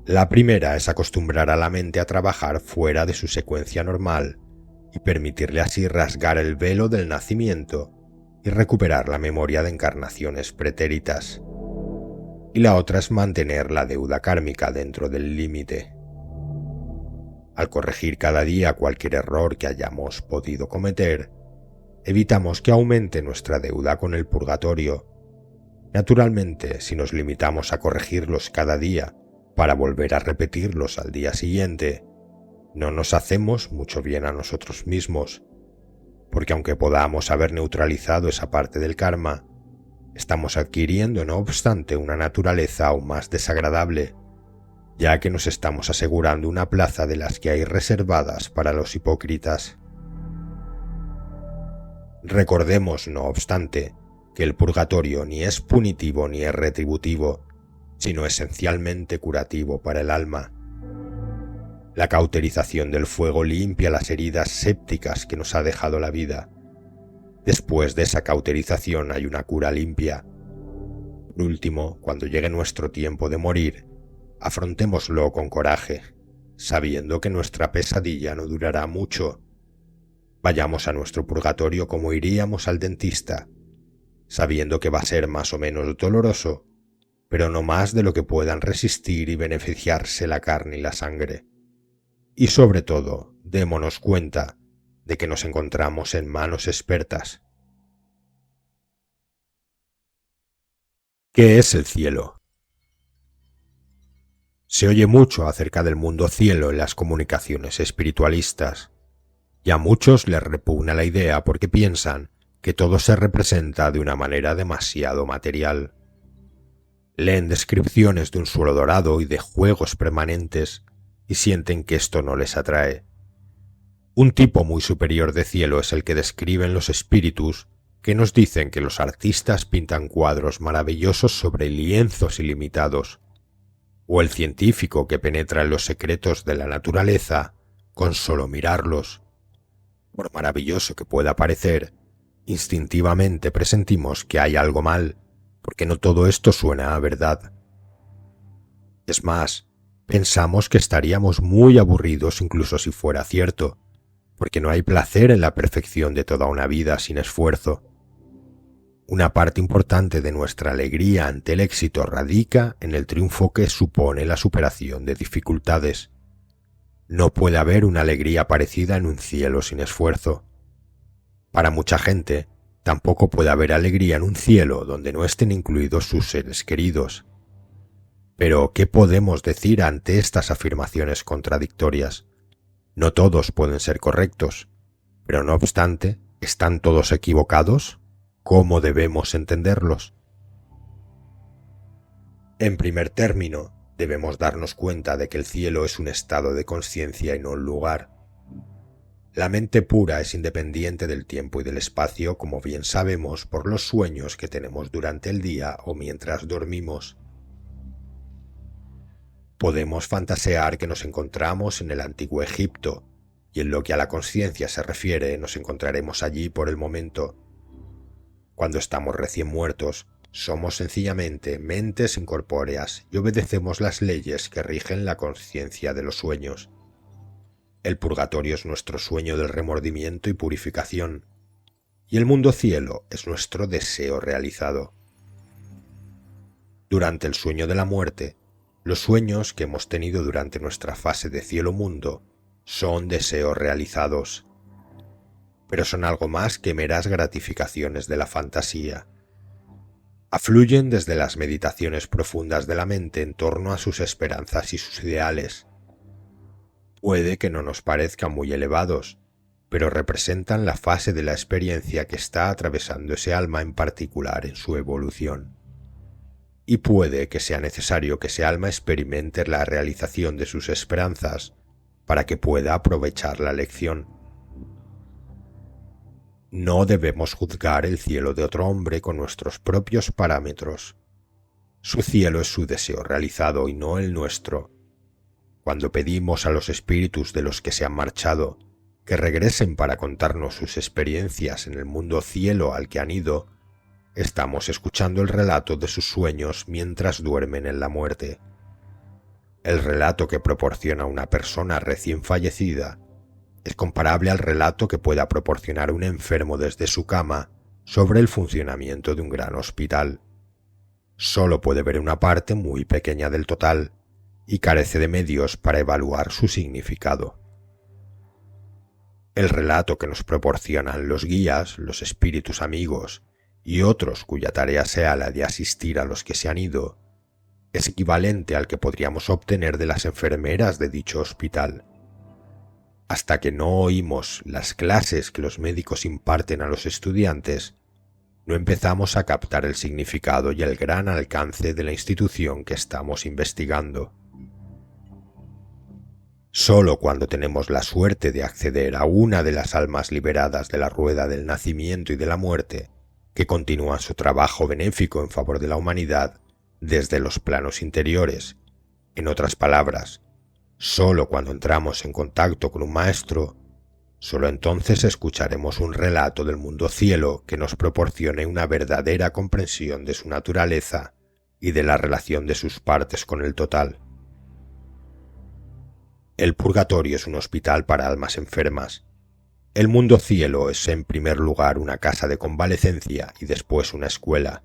La primera es acostumbrar a la mente a trabajar fuera de su secuencia normal y permitirle así rasgar el velo del nacimiento y recuperar la memoria de encarnaciones pretéritas. Y la otra es mantener la deuda kármica dentro del límite. Al corregir cada día cualquier error que hayamos podido cometer, evitamos que aumente nuestra deuda con el purgatorio. Naturalmente, si nos limitamos a corregirlos cada día para volver a repetirlos al día siguiente, no nos hacemos mucho bien a nosotros mismos, porque aunque podamos haber neutralizado esa parte del karma, estamos adquiriendo no obstante una naturaleza aún más desagradable, ya que nos estamos asegurando una plaza de las que hay reservadas para los hipócritas. Recordemos, no obstante, que el purgatorio ni es punitivo ni es retributivo, sino esencialmente curativo para el alma. La cauterización del fuego limpia las heridas sépticas que nos ha dejado la vida. Después de esa cauterización hay una cura limpia. Por último, cuando llegue nuestro tiempo de morir, afrontémoslo con coraje, sabiendo que nuestra pesadilla no durará mucho. Vayamos a nuestro purgatorio como iríamos al dentista, sabiendo que va a ser más o menos doloroso, pero no más de lo que puedan resistir y beneficiarse la carne y la sangre. Y sobre todo, démonos cuenta de que nos encontramos en manos expertas. ¿Qué es el cielo? Se oye mucho acerca del mundo cielo en las comunicaciones espiritualistas, y a muchos les repugna la idea porque piensan que todo se representa de una manera demasiado material. Leen descripciones de un suelo dorado y de juegos permanentes y sienten que esto no les atrae. Un tipo muy superior de cielo es el que describen los espíritus, que nos dicen que los artistas pintan cuadros maravillosos sobre lienzos ilimitados, o el científico que penetra en los secretos de la naturaleza con solo mirarlos. Por maravilloso que pueda parecer, instintivamente presentimos que hay algo mal, porque no todo esto suena a verdad. Es más, pensamos que estaríamos muy aburridos incluso si fuera cierto, porque no hay placer en la perfección de toda una vida sin esfuerzo. Una parte importante de nuestra alegría ante el éxito radica en el triunfo que supone la superación de dificultades. No puede haber una alegría parecida en un cielo sin esfuerzo. Para mucha gente, tampoco puede haber alegría en un cielo donde no estén incluidos sus seres queridos. Pero, ¿qué podemos decir ante estas afirmaciones contradictorias? No todos pueden ser correctos, pero no obstante, ¿están todos equivocados? ¿Cómo debemos entenderlos? En primer término, debemos darnos cuenta de que el cielo es un estado de conciencia y no un lugar. La mente pura es independiente del tiempo y del espacio, como bien sabemos por los sueños que tenemos durante el día o mientras dormimos. Podemos fantasear que nos encontramos en el antiguo Egipto, y en lo que a la conciencia se refiere nos encontraremos allí por el momento. Cuando estamos recién muertos, somos sencillamente mentes incorpóreas y obedecemos las leyes que rigen la conciencia de los sueños. El purgatorio es nuestro sueño del remordimiento y purificación, y el mundo cielo es nuestro deseo realizado. Durante el sueño de la muerte, los sueños que hemos tenido durante nuestra fase de cielo-mundo son deseos realizados, pero son algo más que meras gratificaciones de la fantasía. Afluyen desde las meditaciones profundas de la mente en torno a sus esperanzas y sus ideales. Puede que no nos parezcan muy elevados, pero representan la fase de la experiencia que está atravesando ese alma en particular en su evolución. Y puede que sea necesario que ese alma experimente la realización de sus esperanzas para que pueda aprovechar la lección. No debemos juzgar el cielo de otro hombre con nuestros propios parámetros. Su cielo es su deseo realizado y no el nuestro. Cuando pedimos a los espíritus de los que se han marchado que regresen para contarnos sus experiencias en el mundo cielo al que han ido, estamos escuchando el relato de sus sueños mientras duermen en la muerte. El relato que proporciona una persona recién fallecida es comparable al relato que pueda proporcionar un enfermo desde su cama sobre el funcionamiento de un gran hospital. Solo puede ver una parte muy pequeña del total y carece de medios para evaluar su significado. El relato que nos proporcionan los guías, los espíritus amigos y otros cuya tarea sea la de asistir a los que se han ido, es equivalente al que podríamos obtener de las enfermeras de dicho hospital. Hasta que no oímos las clases que los médicos imparten a los estudiantes, no empezamos a captar el significado y el gran alcance de la institución que estamos investigando. Solo cuando tenemos la suerte de acceder a una de las almas liberadas de la rueda del nacimiento y de la muerte, que continúan su trabajo benéfico en favor de la humanidad desde los planos interiores, en otras palabras, solo cuando entramos en contacto con un maestro, solo entonces escucharemos un relato del mundo cielo que nos proporcione una verdadera comprensión de su naturaleza y de la relación de sus partes con el total. El purgatorio es un hospital para almas enfermas. El mundo cielo es en primer lugar una casa de convalecencia y después una escuela.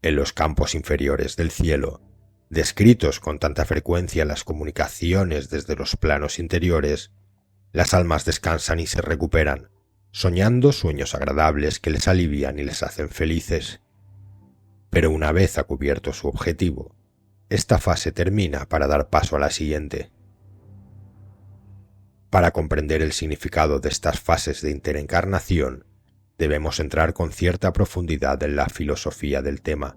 En los campos inferiores del cielo, descritos con tanta frecuencia en las comunicaciones desde los planos interiores, las almas descansan y se recuperan, soñando sueños agradables que les alivian y les hacen felices. Pero una vez ha cubierto su objetivo, esta fase termina para dar paso a la siguiente. Para comprender el significado de estas fases de interencarnación, debemos entrar con cierta profundidad en la filosofía del tema.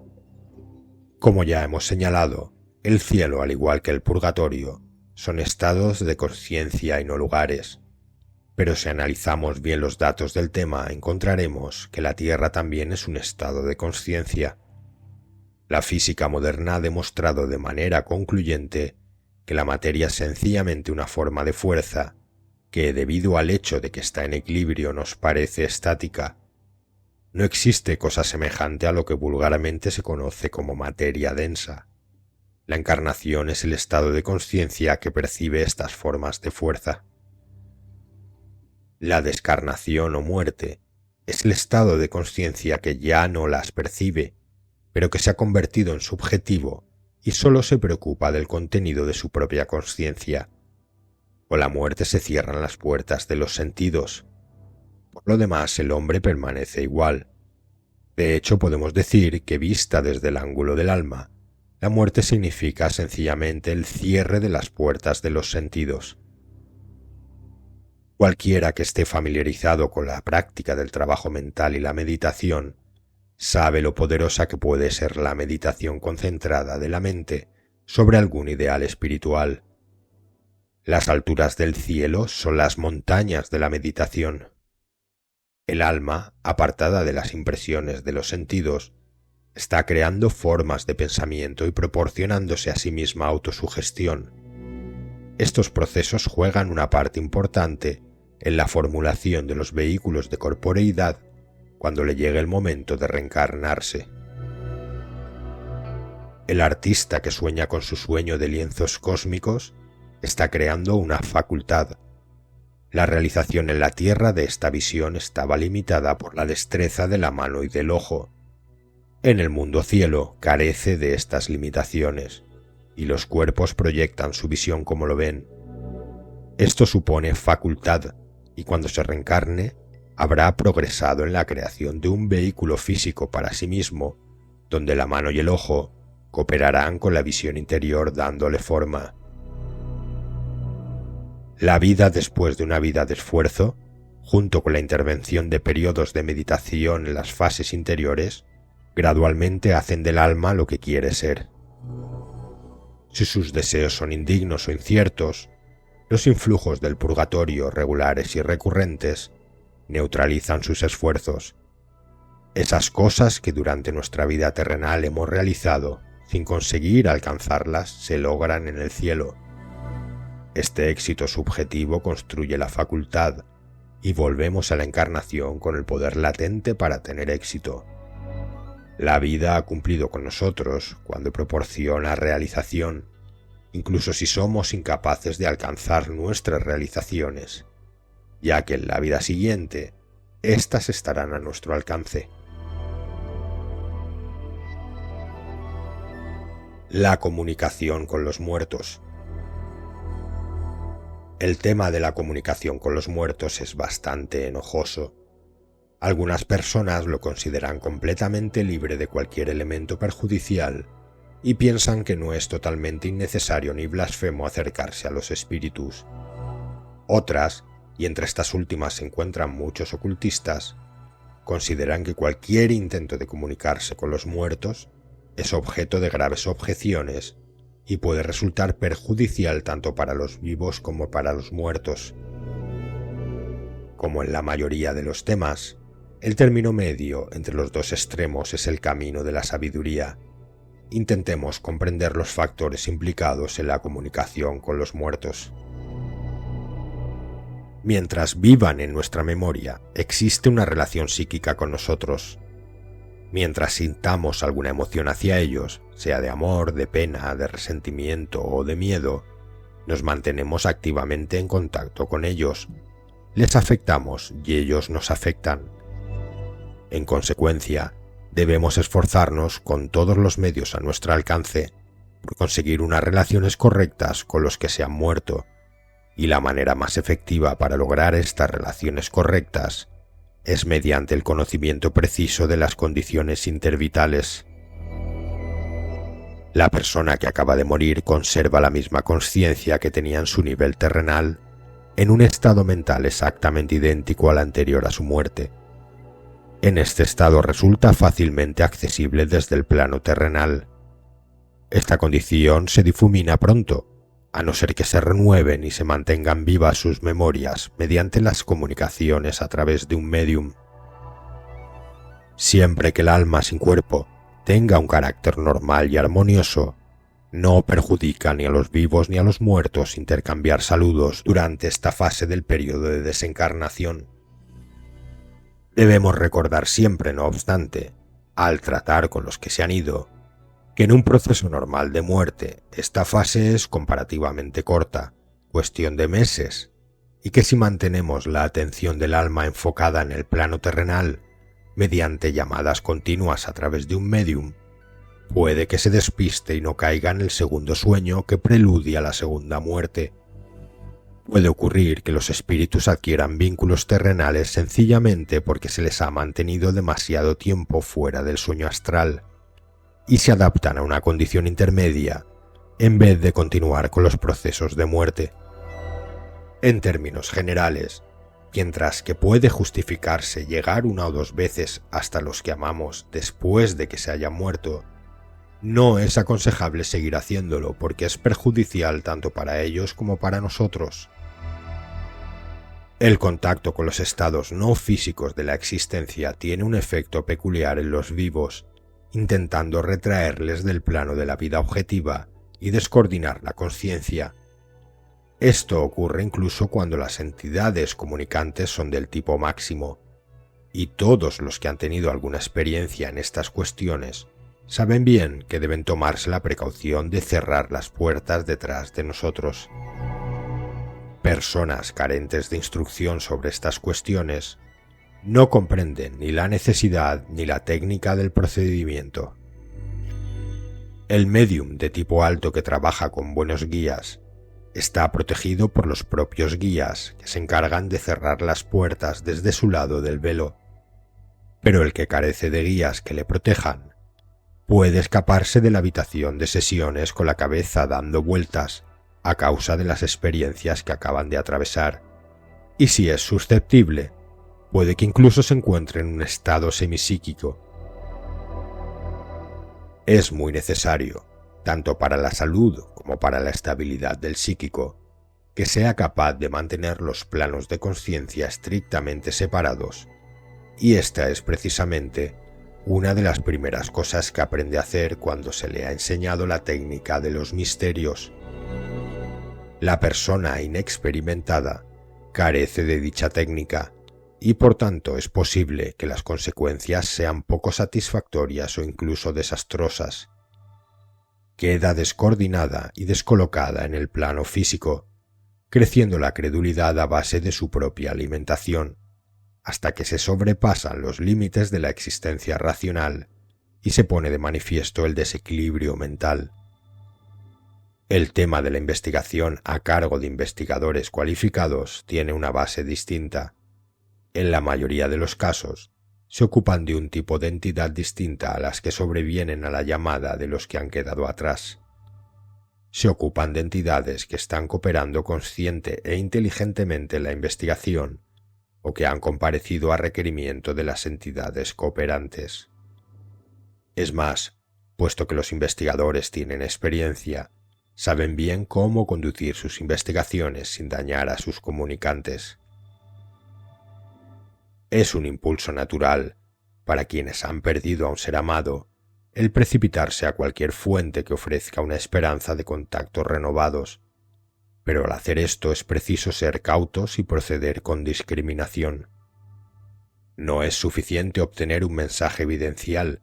Como ya hemos señalado, el cielo, al igual que el purgatorio, son estados de conciencia y no lugares. Pero si analizamos bien los datos del tema, encontraremos que la Tierra también es un estado de conciencia. La física moderna ha demostrado de manera concluyente que la materia es sencillamente una forma de fuerza que, debido al hecho de que está en equilibrio, nos parece estática. No existe cosa semejante a lo que vulgarmente se conoce como materia densa. La encarnación es el estado de conciencia que percibe estas formas de fuerza. La descarnación o muerte es el estado de conciencia que ya no las percibe, pero que se ha convertido en subjetivo y solo se preocupa del contenido de su propia conciencia. Con la muerte se cierran las puertas de los sentidos. Por lo demás, el hombre permanece igual. De hecho, podemos decir que, vista desde el ángulo del alma, la muerte significa sencillamente el cierre de las puertas de los sentidos. Cualquiera que esté familiarizado con la práctica del trabajo mental y la meditación, sabe lo poderosa que puede ser la meditación concentrada de la mente sobre algún ideal espiritual. Las alturas del cielo son las montañas de la meditación. El alma, apartada de las impresiones de los sentidos, está creando formas de pensamiento y proporcionándose a sí misma autosugestión. Estos procesos juegan una parte importante en la formulación de los vehículos de corporeidad cuando le llegue el momento de reencarnarse. El artista que sueña con su sueño de lienzos cósmicos está creando una facultad. La realización en la Tierra de esta visión estaba limitada por la destreza de la mano y del ojo. En el mundo cielo carece de estas limitaciones, y los cuerpos proyectan su visión como lo ven. Esto supone facultad, y cuando se reencarne, habrá progresado en la creación de un vehículo físico para sí mismo, donde la mano y el ojo cooperarán con la visión interior dándole forma. La vida después de una vida de esfuerzo junto con la intervención de periodos de meditación en las fases interiores, gradualmente hacen del alma lo que quiere ser. Si sus deseos son indignos o inciertos, los influjos del purgatorio regulares y recurrentes neutralizan sus esfuerzos. Esas cosas que durante nuestra vida terrenal hemos realizado sin conseguir alcanzarlas se logran en el cielo. Este éxito subjetivo construye la facultad y volvemos a la encarnación con el poder latente para tener éxito. La vida ha cumplido con nosotros cuando proporciona realización, incluso si somos incapaces de alcanzar nuestras realizaciones, ya que en la vida siguiente, éstas estarán a nuestro alcance. La comunicación con los muertos. El tema de la comunicación con los muertos es bastante enojoso. Algunas personas lo consideran completamente libre de cualquier elemento perjudicial y piensan que no es totalmente innecesario ni blasfemo acercarse a los espíritus. Otras, y entre estas últimas se encuentran muchos ocultistas, consideran que cualquier intento de comunicarse con los muertos es objeto de graves objeciones y puede resultar perjudicial tanto para los vivos como para los muertos. Como en la mayoría de los temas, el término medio entre los dos extremos es el camino de la sabiduría. Intentemos comprender los factores implicados en la comunicación con los muertos. Mientras vivan en nuestra memoria, existe una relación psíquica con nosotros. Mientras sintamos alguna emoción hacia ellos, sea de amor, de pena, de resentimiento o de miedo, nos mantenemos activamente en contacto con ellos. Les afectamos y ellos nos afectan. En consecuencia, debemos esforzarnos con todos los medios a nuestro alcance por conseguir unas relaciones correctas con los que se han muerto, y la manera más efectiva para lograr estas relaciones correctas es mediante el conocimiento preciso de las condiciones intervitales. La persona que acaba de morir conserva la misma consciencia que tenía en su nivel terrenal, en un estado mental exactamente idéntico al anterior a su muerte. En este estado resulta fácilmente accesible desde el plano terrenal. Esta condición se difumina pronto, a no ser que se renueven y se mantengan vivas sus memorias mediante las comunicaciones a través de un médium. Siempre que el alma sin cuerpo tenga un carácter normal y armonioso, no perjudica ni a los vivos ni a los muertos intercambiar saludos durante esta fase del periodo de desencarnación. Debemos recordar siempre, no obstante, al tratar con los que se han ido, que en un proceso normal de muerte esta fase es comparativamente corta, cuestión de meses, y que si mantenemos la atención del alma enfocada en el plano terrenal, mediante llamadas continuas a través de un médium, puede que se despiste y no caiga en el segundo sueño que preludia la segunda muerte. Puede ocurrir que los espíritus adquieran vínculos terrenales sencillamente porque se les ha mantenido demasiado tiempo fuera del sueño astral y se adaptan a una condición intermedia en vez de continuar con los procesos de muerte. En términos generales, mientras que puede justificarse llegar una o dos veces hasta los que amamos después de que se hayan muerto, no es aconsejable seguir haciéndolo porque es perjudicial tanto para ellos como para nosotros. El contacto con los estados no físicos de la existencia tiene un efecto peculiar en los vivos, intentando retraerles del plano de la vida objetiva y descoordinar la conciencia. Esto ocurre incluso cuando las entidades comunicantes son del tipo máximo, y todos los que han tenido alguna experiencia en estas cuestiones saben bien que deben tomarse la precaución de cerrar las puertas detrás de nosotros. Personas carentes de instrucción sobre estas cuestiones no comprenden ni la necesidad ni la técnica del procedimiento. El médium de tipo alto que trabaja con buenos guías está protegido por los propios guías que se encargan de cerrar las puertas desde su lado del velo, pero el que carece de guías que le protejan puede escaparse de la habitación de sesiones con la cabeza dando vueltas a causa de las experiencias que acaban de atravesar, y si es susceptible, puede que incluso se encuentre en un estado semipsíquico. Es muy necesario, tanto para la salud como para la estabilidad del psíquico, que sea capaz de mantener los planos de conciencia estrictamente separados, y esta es precisamente una de las primeras cosas que aprende a hacer cuando se le ha enseñado la técnica de los misterios. La persona inexperimentada carece de dicha técnica y por tanto es posible que las consecuencias sean poco satisfactorias o incluso desastrosas. Queda descoordinada y descolocada en el plano físico, creciendo la credulidad a base de su propia alimentación, hasta que se sobrepasan los límites de la existencia racional y se pone de manifiesto el desequilibrio mental. El tema de la investigación a cargo de investigadores cualificados tiene una base distinta. En la mayoría de los casos, se ocupan de un tipo de entidad distinta a las que sobrevienen a la llamada de los que han quedado atrás. Se ocupan de entidades que están cooperando consciente e inteligentemente en la investigación o que han comparecido a requerimiento de las entidades cooperantes. Es más, puesto que los investigadores tienen experiencia, saben bien cómo conducir sus investigaciones sin dañar a sus comunicantes. Es un impulso natural, para quienes han perdido a un ser amado, el precipitarse a cualquier fuente que ofrezca una esperanza de contactos renovados, pero al hacer esto es preciso ser cautos y proceder con discriminación. No es suficiente obtener un mensaje evidencial,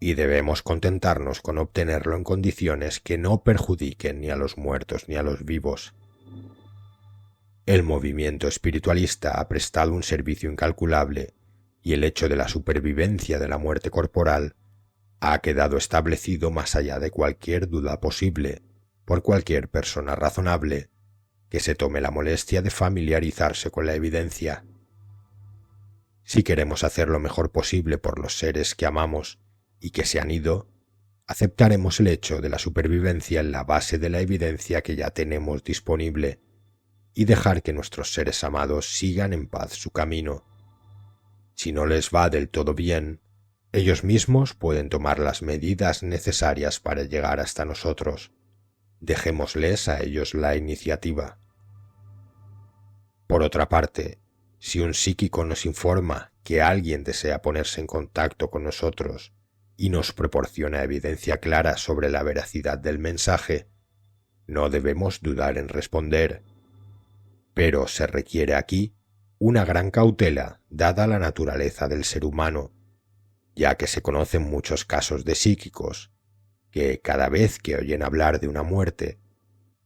y debemos contentarnos con obtenerlo en condiciones que no perjudiquen ni a los muertos ni a los vivos. El movimiento espiritualista ha prestado un servicio incalculable, y el hecho de la supervivencia de la muerte corporal ha quedado establecido más allá de cualquier duda posible por cualquier persona razonable que se tome la molestia de familiarizarse con la evidencia. Si queremos hacer lo mejor posible por los seres que amamos y que se han ido, aceptaremos el hecho de la supervivencia en la base de la evidencia que ya tenemos disponible y dejar que nuestros seres amados sigan en paz su camino. Si no les va del todo bien, ellos mismos pueden tomar las medidas necesarias para llegar hasta nosotros. Dejémosles a ellos la iniciativa. Por otra parte, si un psíquico nos informa que alguien desea ponerse en contacto con nosotros y nos proporciona evidencia clara sobre la veracidad del mensaje, no debemos dudar en responder. Pero se requiere aquí una gran cautela dada la naturaleza del ser humano, ya que se conocen muchos casos de psíquicos que, cada vez que oyen hablar de una muerte,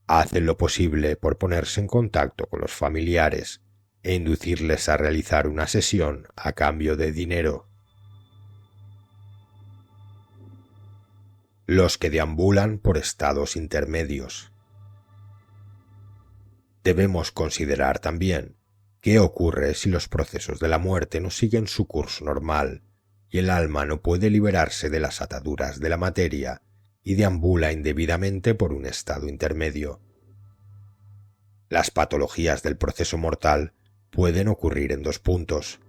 hacen lo posible por ponerse en contacto con los familiares e inducirles a realizar una sesión a cambio de dinero. Los que deambulan por estados intermedios. Debemos considerar también qué ocurre si los procesos de la muerte no siguen su curso normal y el alma no puede liberarse de las ataduras de la materia y deambula indebidamente por un estado intermedio. Las patologías del proceso mortal pueden ocurrir en dos puntos.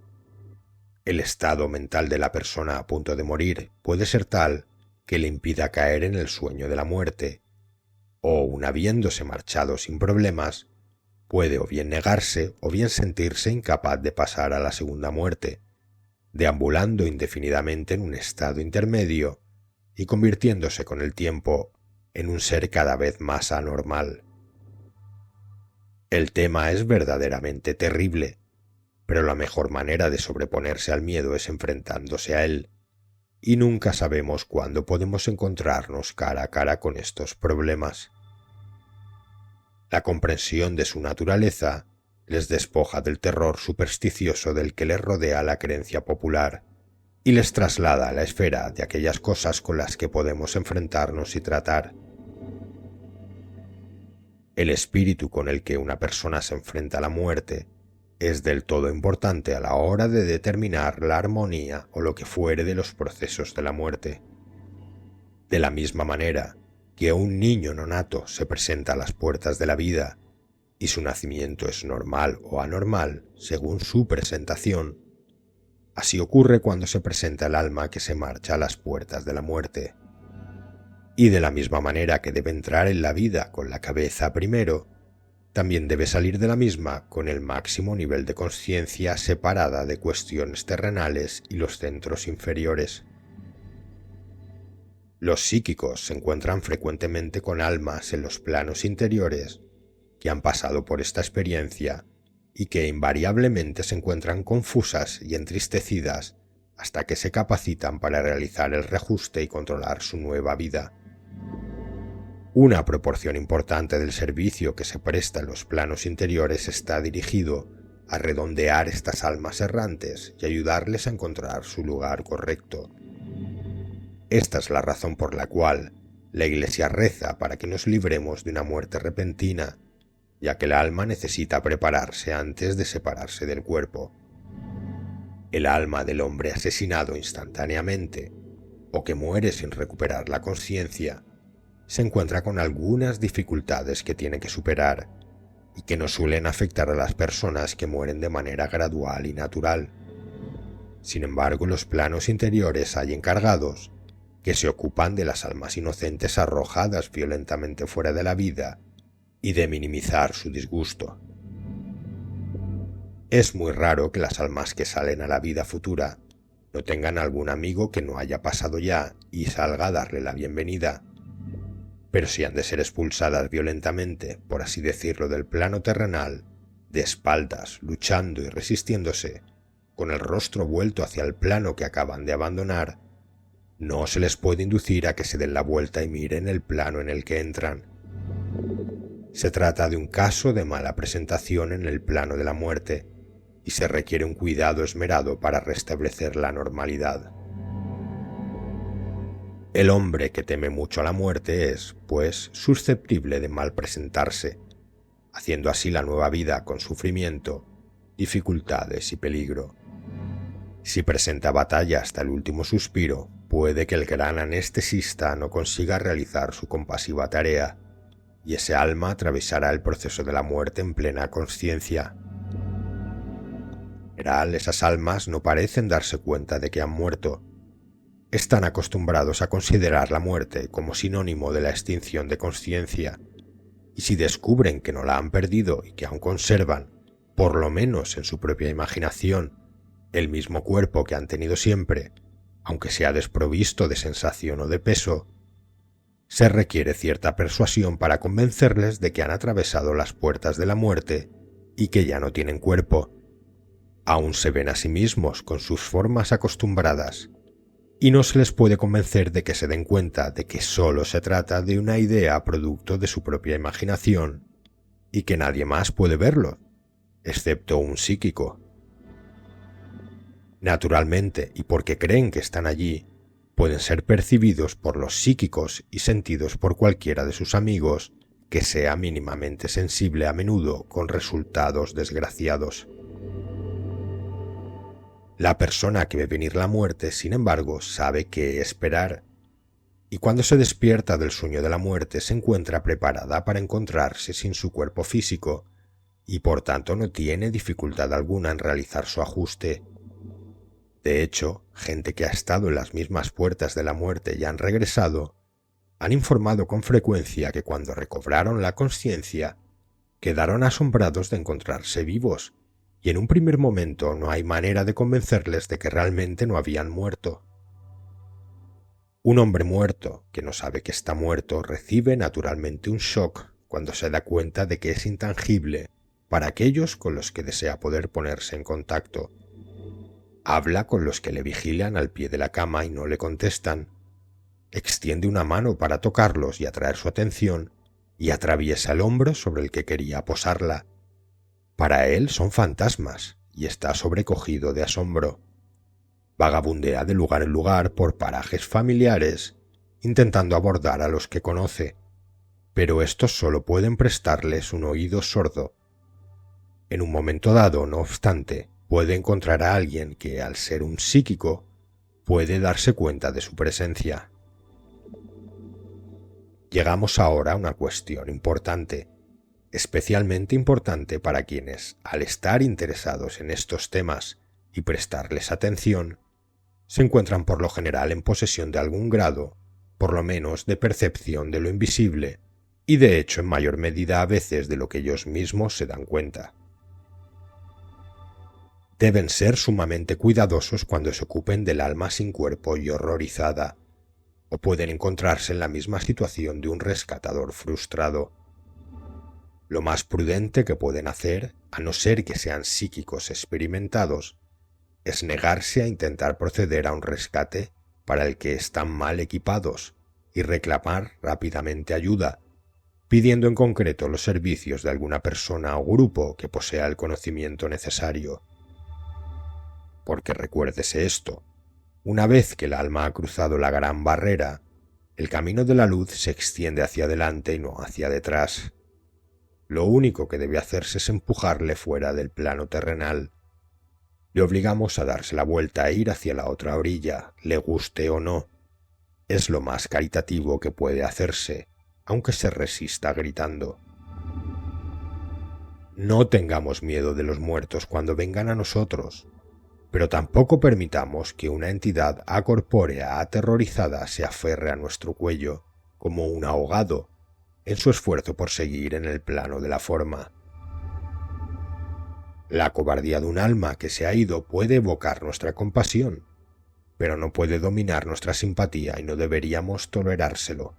El estado mental de la persona a punto de morir puede ser tal que le impida caer en el sueño de la muerte, o, un habiéndose marchado sin problemas, puede o bien negarse o bien sentirse incapaz de pasar a la segunda muerte, deambulando indefinidamente en un estado intermedio y convirtiéndose con el tiempo en un ser cada vez más anormal. El tema es verdaderamente terrible, pero la mejor manera de sobreponerse al miedo es enfrentándose a él, y nunca sabemos cuándo podemos encontrarnos cara a cara con estos problemas. La comprensión de su naturaleza les despoja del terror supersticioso del que les rodea la creencia popular y les traslada a la esfera de aquellas cosas con las que podemos enfrentarnos y tratar. El espíritu con el que una persona se enfrenta a la muerte es del todo importante a la hora de determinar la armonía o lo que fuere de los procesos de la muerte. De la misma manera que un niño nonato se presenta a las puertas de la vida, y su nacimiento es normal o anormal según su presentación. Así ocurre cuando se presenta el alma que se marcha a las puertas de la muerte. Y de la misma manera que debe entrar en la vida con la cabeza primero, también debe salir de la misma con el máximo nivel de conciencia separada de cuestiones terrenales y los centros inferiores. Los psíquicos se encuentran frecuentemente con almas en los planos interiores que han pasado por esta experiencia y que invariablemente se encuentran confusas y entristecidas hasta que se capacitan para realizar el reajuste y controlar su nueva vida. Una proporción importante del servicio que se presta en los planos interiores está dirigido a redondear estas almas errantes y ayudarles a encontrar su lugar correcto. Esta es la razón por la cual la Iglesia reza para que nos libremos de una muerte repentina, ya que el alma necesita prepararse antes de separarse del cuerpo. El alma del hombre asesinado instantáneamente, o que muere sin recuperar la conciencia, se encuentra con algunas dificultades que tiene que superar y que no suelen afectar a las personas que mueren de manera gradual y natural. Sin embargo, los planos interiores hay encargados que se ocupan de las almas inocentes arrojadas violentamente fuera de la vida y de minimizar su disgusto. Es muy raro que las almas que salen a la vida futura no tengan algún amigo que no haya pasado ya y salga a darle la bienvenida. Pero si han de ser expulsadas violentamente, por así decirlo, del plano terrenal, de espaldas, luchando y resistiéndose, con el rostro vuelto hacia el plano que acaban de abandonar, no se les puede inducir a que se den la vuelta y miren el plano en el que entran. Se trata de un caso de mala presentación en el plano de la muerte, y se requiere un cuidado esmerado para restablecer la normalidad. El hombre que teme mucho a la muerte es, pues, susceptible de mal presentarse, haciendo así la nueva vida con sufrimiento, dificultades y peligro. Si presenta batalla hasta el último suspiro, puede que el gran anestesista no consiga realizar su compasiva tarea, y ese alma atravesará el proceso de la muerte en plena consciencia. En general, esas almas no parecen darse cuenta de que han muerto. Están acostumbrados a considerar la muerte como sinónimo de la extinción de conciencia, y si descubren que no la han perdido y que aún conservan, por lo menos en su propia imaginación, el mismo cuerpo que han tenido siempre, aunque sea desprovisto de sensación o de peso, se requiere cierta persuasión para convencerles de que han atravesado las puertas de la muerte y que ya no tienen cuerpo. Aún se ven a sí mismos con sus formas acostumbradas, y no se les puede convencer de que se den cuenta de que solo se trata de una idea producto de su propia imaginación y que nadie más puede verlo, excepto un psíquico. Naturalmente, y porque creen que están allí, pueden ser percibidos por los psíquicos y sentidos por cualquiera de sus amigos que sea mínimamente sensible, a menudo con resultados desgraciados. La persona que ve venir la muerte, sin embargo, sabe qué esperar, y cuando se despierta del sueño de la muerte se encuentra preparada para encontrarse sin su cuerpo físico, y por tanto no tiene dificultad alguna en realizar su ajuste. De hecho, gente que ha estado en las mismas puertas de la muerte y han regresado, han informado con frecuencia que cuando recobraron la conciencia, quedaron asombrados de encontrarse vivos, y en un primer momento no hay manera de convencerles de que realmente no habían muerto. Un hombre muerto, que no sabe que está muerto, recibe naturalmente un shock cuando se da cuenta de que es intangible para aquellos con los que desea poder ponerse en contacto. Habla con los que le vigilan al pie de la cama y no le contestan. Extiende una mano para tocarlos y atraer su atención, y atraviesa el hombro sobre el que quería posarla. Para él son fantasmas, y está sobrecogido de asombro. Vagabundea de lugar en lugar por parajes familiares, intentando abordar a los que conoce, pero estos solo pueden prestarles un oído sordo. En un momento dado, no obstante, puede encontrar a alguien que, al ser un psíquico, puede darse cuenta de su presencia. Llegamos ahora a una cuestión importante. especialmente importante para quienes, al estar interesados en estos temas y prestarles atención, se encuentran por lo general en posesión de algún grado, por lo menos de percepción de lo invisible, y de hecho en mayor medida a veces de lo que ellos mismos se dan cuenta. Deben ser sumamente cuidadosos cuando se ocupen del alma sin cuerpo y horrorizada, o pueden encontrarse en la misma situación de un rescatador frustrado. Lo más prudente que pueden hacer, a no ser que sean psíquicos experimentados, es negarse a intentar proceder a un rescate para el que están mal equipados y reclamar rápidamente ayuda, pidiendo en concreto los servicios de alguna persona o grupo que posea el conocimiento necesario. Porque recuérdese esto, una vez que el alma ha cruzado la gran barrera, el camino de la luz se extiende hacia adelante y no hacia detrás. Lo único que debe hacerse es empujarle fuera del plano terrenal. Le obligamos a darse la vuelta e ir hacia la otra orilla, le guste o no. Es lo más caritativo que puede hacerse, aunque se resista gritando. No tengamos miedo de los muertos cuando vengan a nosotros, pero tampoco permitamos que una entidad acorpórea aterrorizada se aferre a nuestro cuello, como un ahogado, en su esfuerzo por seguir en el plano de la forma. La cobardía de un alma que se ha ido puede evocar nuestra compasión, pero no puede dominar nuestra simpatía y no deberíamos tolerárselo.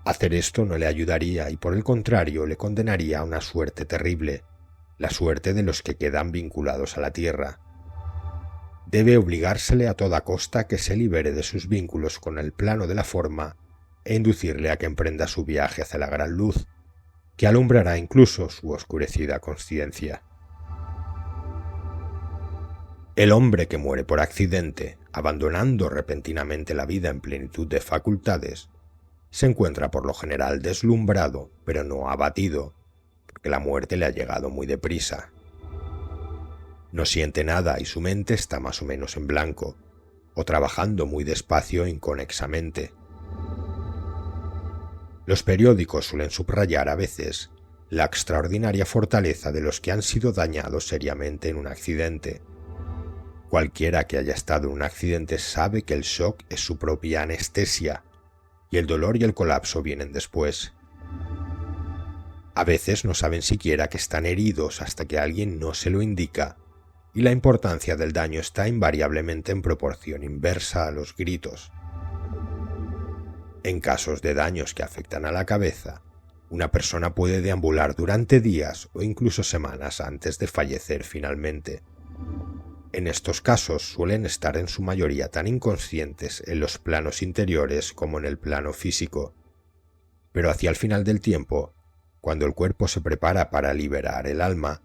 Hacer esto no le ayudaría y por el contrario le condenaría a una suerte terrible, la suerte de los que quedan vinculados a la tierra. Debe obligársele a toda costa que se libere de sus vínculos con el plano de la forma e inducirle a que emprenda su viaje hacia la gran luz, que alumbrará incluso su oscurecida conciencia. El hombre que muere por accidente, abandonando repentinamente la vida en plenitud de facultades, se encuentra por lo general deslumbrado, pero no abatido, porque la muerte le ha llegado muy deprisa. No siente nada y su mente está más o menos en blanco, o trabajando muy despacio e inconexamente. Los periódicos suelen subrayar a veces la extraordinaria fortaleza de los que han sido dañados seriamente en un accidente. Cualquiera que haya estado en un accidente sabe que el shock es su propia anestesia, y el dolor y el colapso vienen después. A veces no saben siquiera que están heridos hasta que alguien no se lo indica, y la importancia del daño está invariablemente en proporción inversa a los gritos. En casos de daños que afectan a la cabeza, una persona puede deambular durante días o incluso semanas antes de fallecer finalmente. En estos casos suelen estar en su mayoría tan inconscientes en los planos interiores como en el plano físico. Pero hacia el final del tiempo, cuando el cuerpo se prepara para liberar el alma,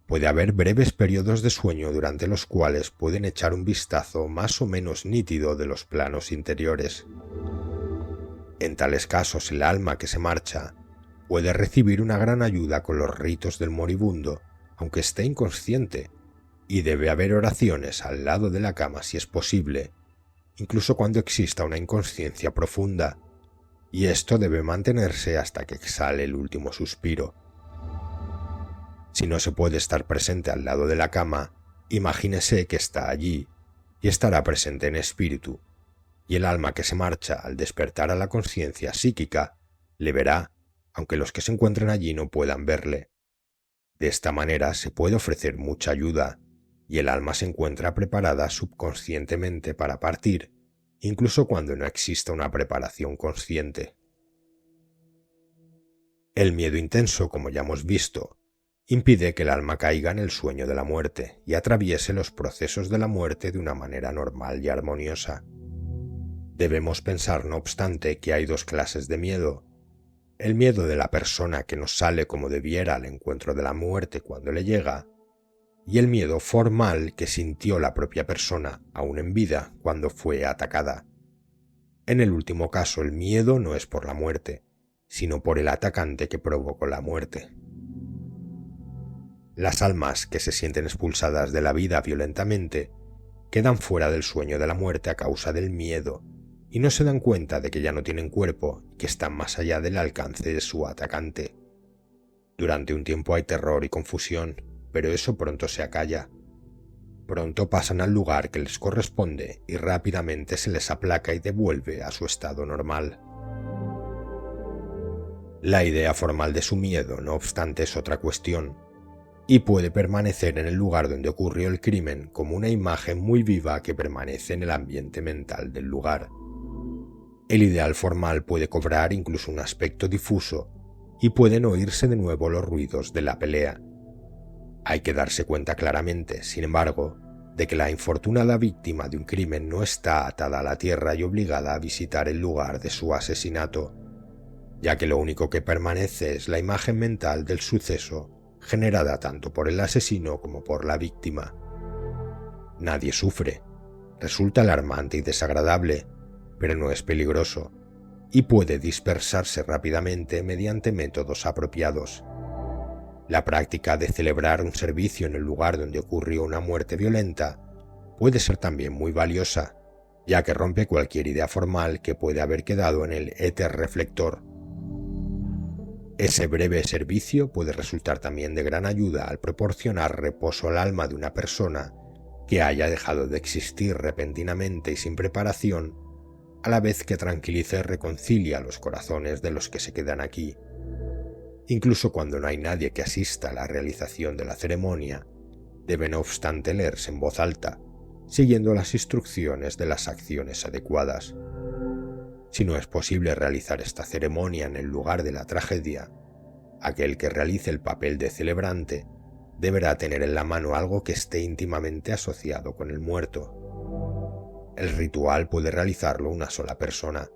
puede haber breves periodos de sueño durante los cuales pueden echar un vistazo más o menos nítido de los planos interiores. En tales casos el alma que se marcha puede recibir una gran ayuda con los ritos del moribundo, aunque esté inconsciente, y debe haber oraciones al lado de la cama si es posible, incluso cuando exista una inconsciencia profunda, y esto debe mantenerse hasta que exhale el último suspiro. Si no se puede estar presente al lado de la cama, imagínese que está allí, y estará presente en espíritu, y el alma que se marcha al despertar a la conciencia psíquica le verá, aunque los que se encuentren allí no puedan verle. De esta manera se puede ofrecer mucha ayuda, y el alma se encuentra preparada subconscientemente para partir, incluso cuando no exista una preparación consciente. El miedo intenso, como ya hemos visto, impide que el alma caiga en el sueño de la muerte y atraviese los procesos de la muerte de una manera normal y armoniosa. Debemos pensar, no obstante, que hay dos clases de miedo. El miedo de la persona que no sale como debiera al encuentro de la muerte cuando le llega, y el miedo formal que sintió la propia persona, aún en vida, cuando fue atacada. En el último caso, el miedo no es por la muerte, sino por el atacante que provocó la muerte. Las almas que se sienten expulsadas de la vida violentamente quedan fuera del sueño de la muerte a causa del miedo, y no se dan cuenta de que ya no tienen cuerpo y que están más allá del alcance de su atacante. Durante un tiempo hay terror y confusión, pero eso pronto se acalla. Pronto pasan al lugar que les corresponde y rápidamente se les aplaca y devuelve a su estado normal. La idea formal de su miedo, no obstante, es otra cuestión, y puede permanecer en el lugar donde ocurrió el crimen como una imagen muy viva que permanece en el ambiente mental del lugar. El ideal formal puede cobrar incluso un aspecto difuso y pueden oírse de nuevo los ruidos de la pelea. Hay que darse cuenta claramente, sin embargo, de que la infortunada víctima de un crimen no está atada a la tierra y obligada a visitar el lugar de su asesinato, ya que lo único que permanece es la imagen mental del suceso generada tanto por el asesino como por la víctima. Nadie sufre. Resulta alarmante y desagradable, pero no es peligroso, y puede dispersarse rápidamente mediante métodos apropiados. La práctica de celebrar un servicio en el lugar donde ocurrió una muerte violenta puede ser también muy valiosa, ya que rompe cualquier idea formal que puede haber quedado en el éter reflector. Ese breve servicio puede resultar también de gran ayuda al proporcionar reposo al alma de una persona que haya dejado de existir repentinamente y sin preparación, a la vez que tranquiliza y reconcilia los corazones de los que se quedan aquí. Incluso cuando no hay nadie que asista a la realización de la ceremonia, debe no obstante leerse en voz alta, siguiendo las instrucciones de las acciones adecuadas. Si no es posible realizar esta ceremonia en el lugar de la tragedia, aquel que realice el papel de celebrante deberá tener en la mano algo que esté íntimamente asociado con el muerto. El ritual puede realizarlo una sola persona,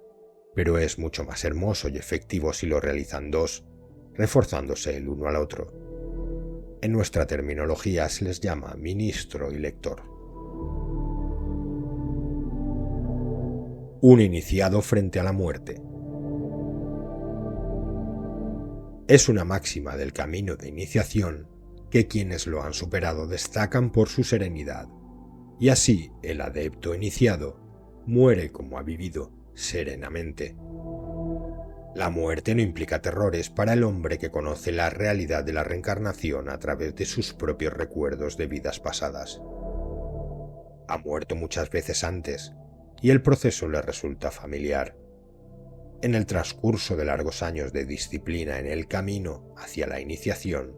pero es mucho más hermoso y efectivo si lo realizan dos, reforzándose el uno al otro. En nuestra terminología se les llama ministro y lector. Un iniciado frente a la muerte. Es una máxima del camino de iniciación que quienes lo han superado destacan por su serenidad, y así el adepto iniciado muere como ha vivido, serenamente. La muerte no implica terrores para el hombre que conoce la realidad de la reencarnación a través de sus propios recuerdos de vidas pasadas. Ha muerto muchas veces antes, y el proceso le resulta familiar. En el transcurso de largos años de disciplina en el camino hacia la iniciación,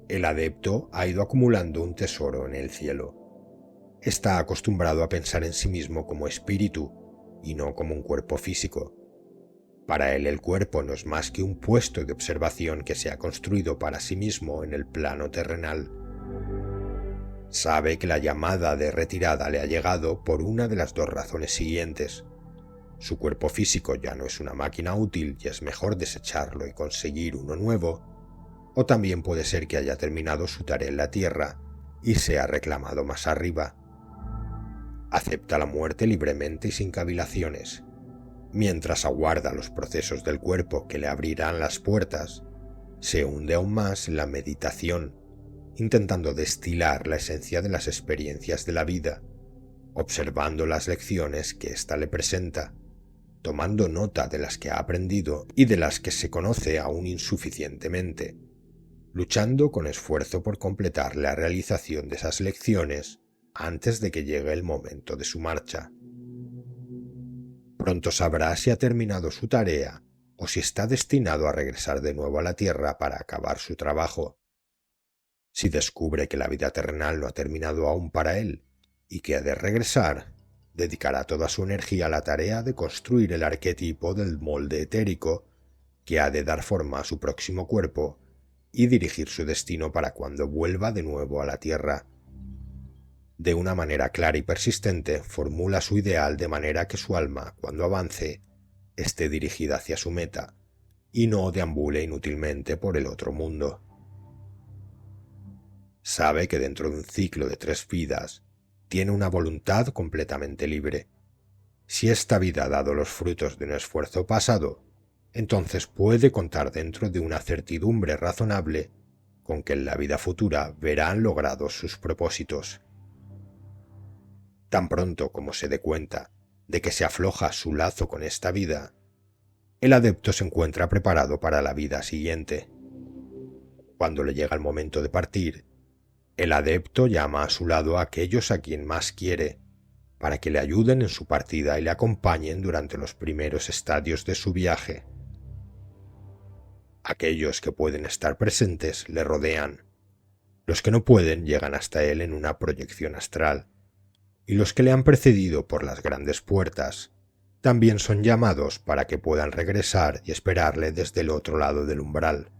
el adepto ha ido acumulando un tesoro en el cielo. Está acostumbrado a pensar en sí mismo como espíritu y no como un cuerpo físico. Para él el cuerpo no es más que un puesto de observación que se ha construido para sí mismo en el plano terrenal. Sabe que la llamada de retirada le ha llegado por una de las dos razones siguientes. Su cuerpo físico ya no es una máquina útil y es mejor desecharlo y conseguir uno nuevo, o también puede ser que haya terminado su tarea en la tierra y sea reclamado más arriba. Acepta la muerte libremente y sin cavilaciones. Mientras aguarda los procesos del cuerpo que le abrirán las puertas, se hunde aún más en la meditación, intentando destilar la esencia de las experiencias de la vida, observando las lecciones que ésta le presenta, tomando nota de las que ha aprendido y de las que se conoce aún insuficientemente, luchando con esfuerzo por completar la realización de esas lecciones antes de que llegue el momento de su marcha. Pronto sabrá si ha terminado su tarea o si está destinado a regresar de nuevo a la tierra para acabar su trabajo. Si descubre que la vida terrenal no ha terminado aún para él y que ha de regresar, dedicará toda su energía a la tarea de construir el arquetipo del molde etérico que ha de dar forma a su próximo cuerpo y dirigir su destino para cuando vuelva de nuevo a la tierra. De una manera clara y persistente, formula su ideal de manera que su alma, cuando avance, esté dirigida hacia su meta y no deambule inútilmente por el otro mundo. Sabe que dentro de un ciclo de 3 vidas tiene una voluntad completamente libre. Si esta vida ha dado los frutos de un esfuerzo pasado, entonces puede contar dentro de una certidumbre razonable con que en la vida futura verán logrados sus propósitos. Tan pronto como se dé cuenta de que se afloja su lazo con esta vida, el adepto se encuentra preparado para la vida siguiente. Cuando le llega el momento de partir, el adepto llama a su lado a aquellos a quien más quiere, para que le ayuden en su partida y le acompañen durante los primeros estadios de su viaje. Aquellos que pueden estar presentes le rodean. Los que no pueden llegan hasta él en una proyección astral, y los que le han precedido por las grandes puertas también son llamados para que puedan regresar y esperarle desde el otro lado del umbral.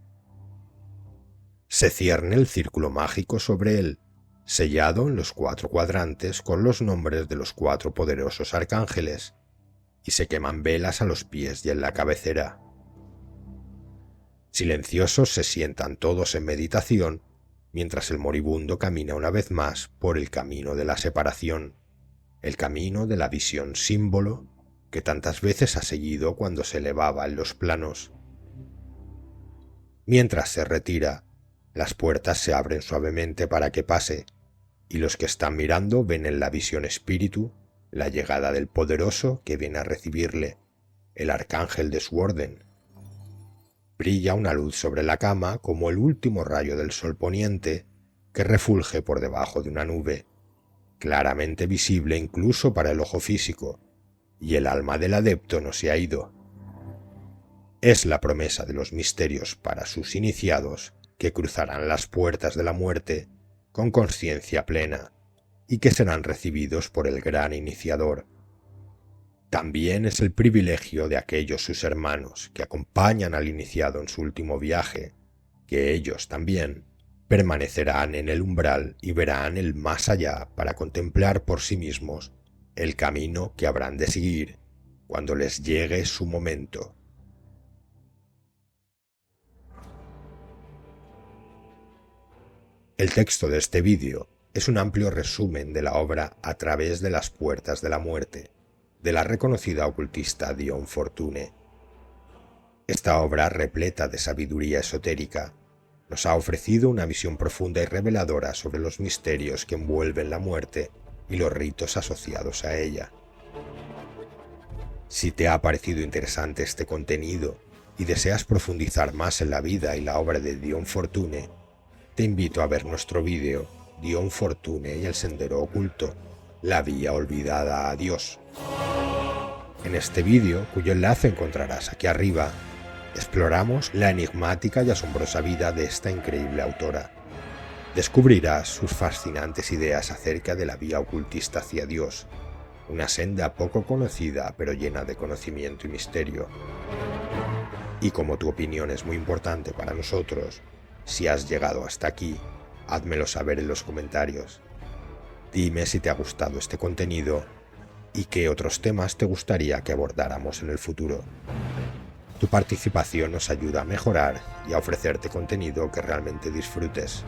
Se cierne el círculo mágico sobre él, sellado en los 4 cuadrantes con los nombres de los 4 poderosos arcángeles, y se queman velas a los pies y en la cabecera. Silenciosos se sientan todos en meditación, mientras el moribundo camina una vez más por el camino de la separación, el camino de la visión símbolo que tantas veces ha seguido cuando se elevaba en los planos. Mientras se retira, las puertas se abren suavemente para que pase, y los que están mirando ven en la visión espíritu la llegada del poderoso que viene a recibirle, el arcángel de su orden. Brilla una luz sobre la cama como el último rayo del sol poniente que refulge por debajo de una nube, claramente visible incluso para el ojo físico, y el alma del adepto no se ha ido. Es la promesa de los misterios para sus iniciados que cruzarán las puertas de la muerte con conciencia plena y que serán recibidos por el gran iniciador. También es el privilegio de aquellos sus hermanos que acompañan al iniciado en su último viaje, que ellos también permanecerán en el umbral y verán el más allá para contemplar por sí mismos el camino que habrán de seguir cuando les llegue su momento. El texto de este vídeo es un amplio resumen de la obra A través de las puertas de la muerte, de la reconocida ocultista Dion Fortune. Esta obra, repleta de sabiduría esotérica, nos ha ofrecido una visión profunda y reveladora sobre los misterios que envuelven la muerte y los ritos asociados a ella. Si te ha parecido interesante este contenido y deseas profundizar más en la vida y la obra de Dion Fortune, te invito a ver nuestro vídeo Dion Fortune y el sendero oculto, la vía olvidada a Dios. En este vídeo, cuyo enlace encontrarás aquí arriba, exploramos la enigmática y asombrosa vida de esta increíble autora. Descubrirás sus fascinantes ideas acerca de la vía ocultista hacia Dios, una senda poco conocida pero llena de conocimiento y misterio. Y como tu opinión es muy importante para nosotros, si has llegado hasta aquí, házmelo saber en los comentarios. Dime si te ha gustado este contenido y qué otros temas te gustaría que abordáramos en el futuro. Tu participación nos ayuda a mejorar y a ofrecerte contenido que realmente disfrutes.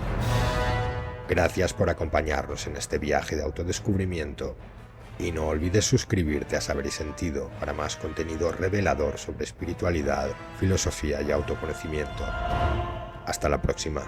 Gracias por acompañarnos en este viaje de autodescubrimiento y no olvides suscribirte a Saber y Sentido para más contenido revelador sobre espiritualidad, filosofía y autoconocimiento. Hasta la próxima.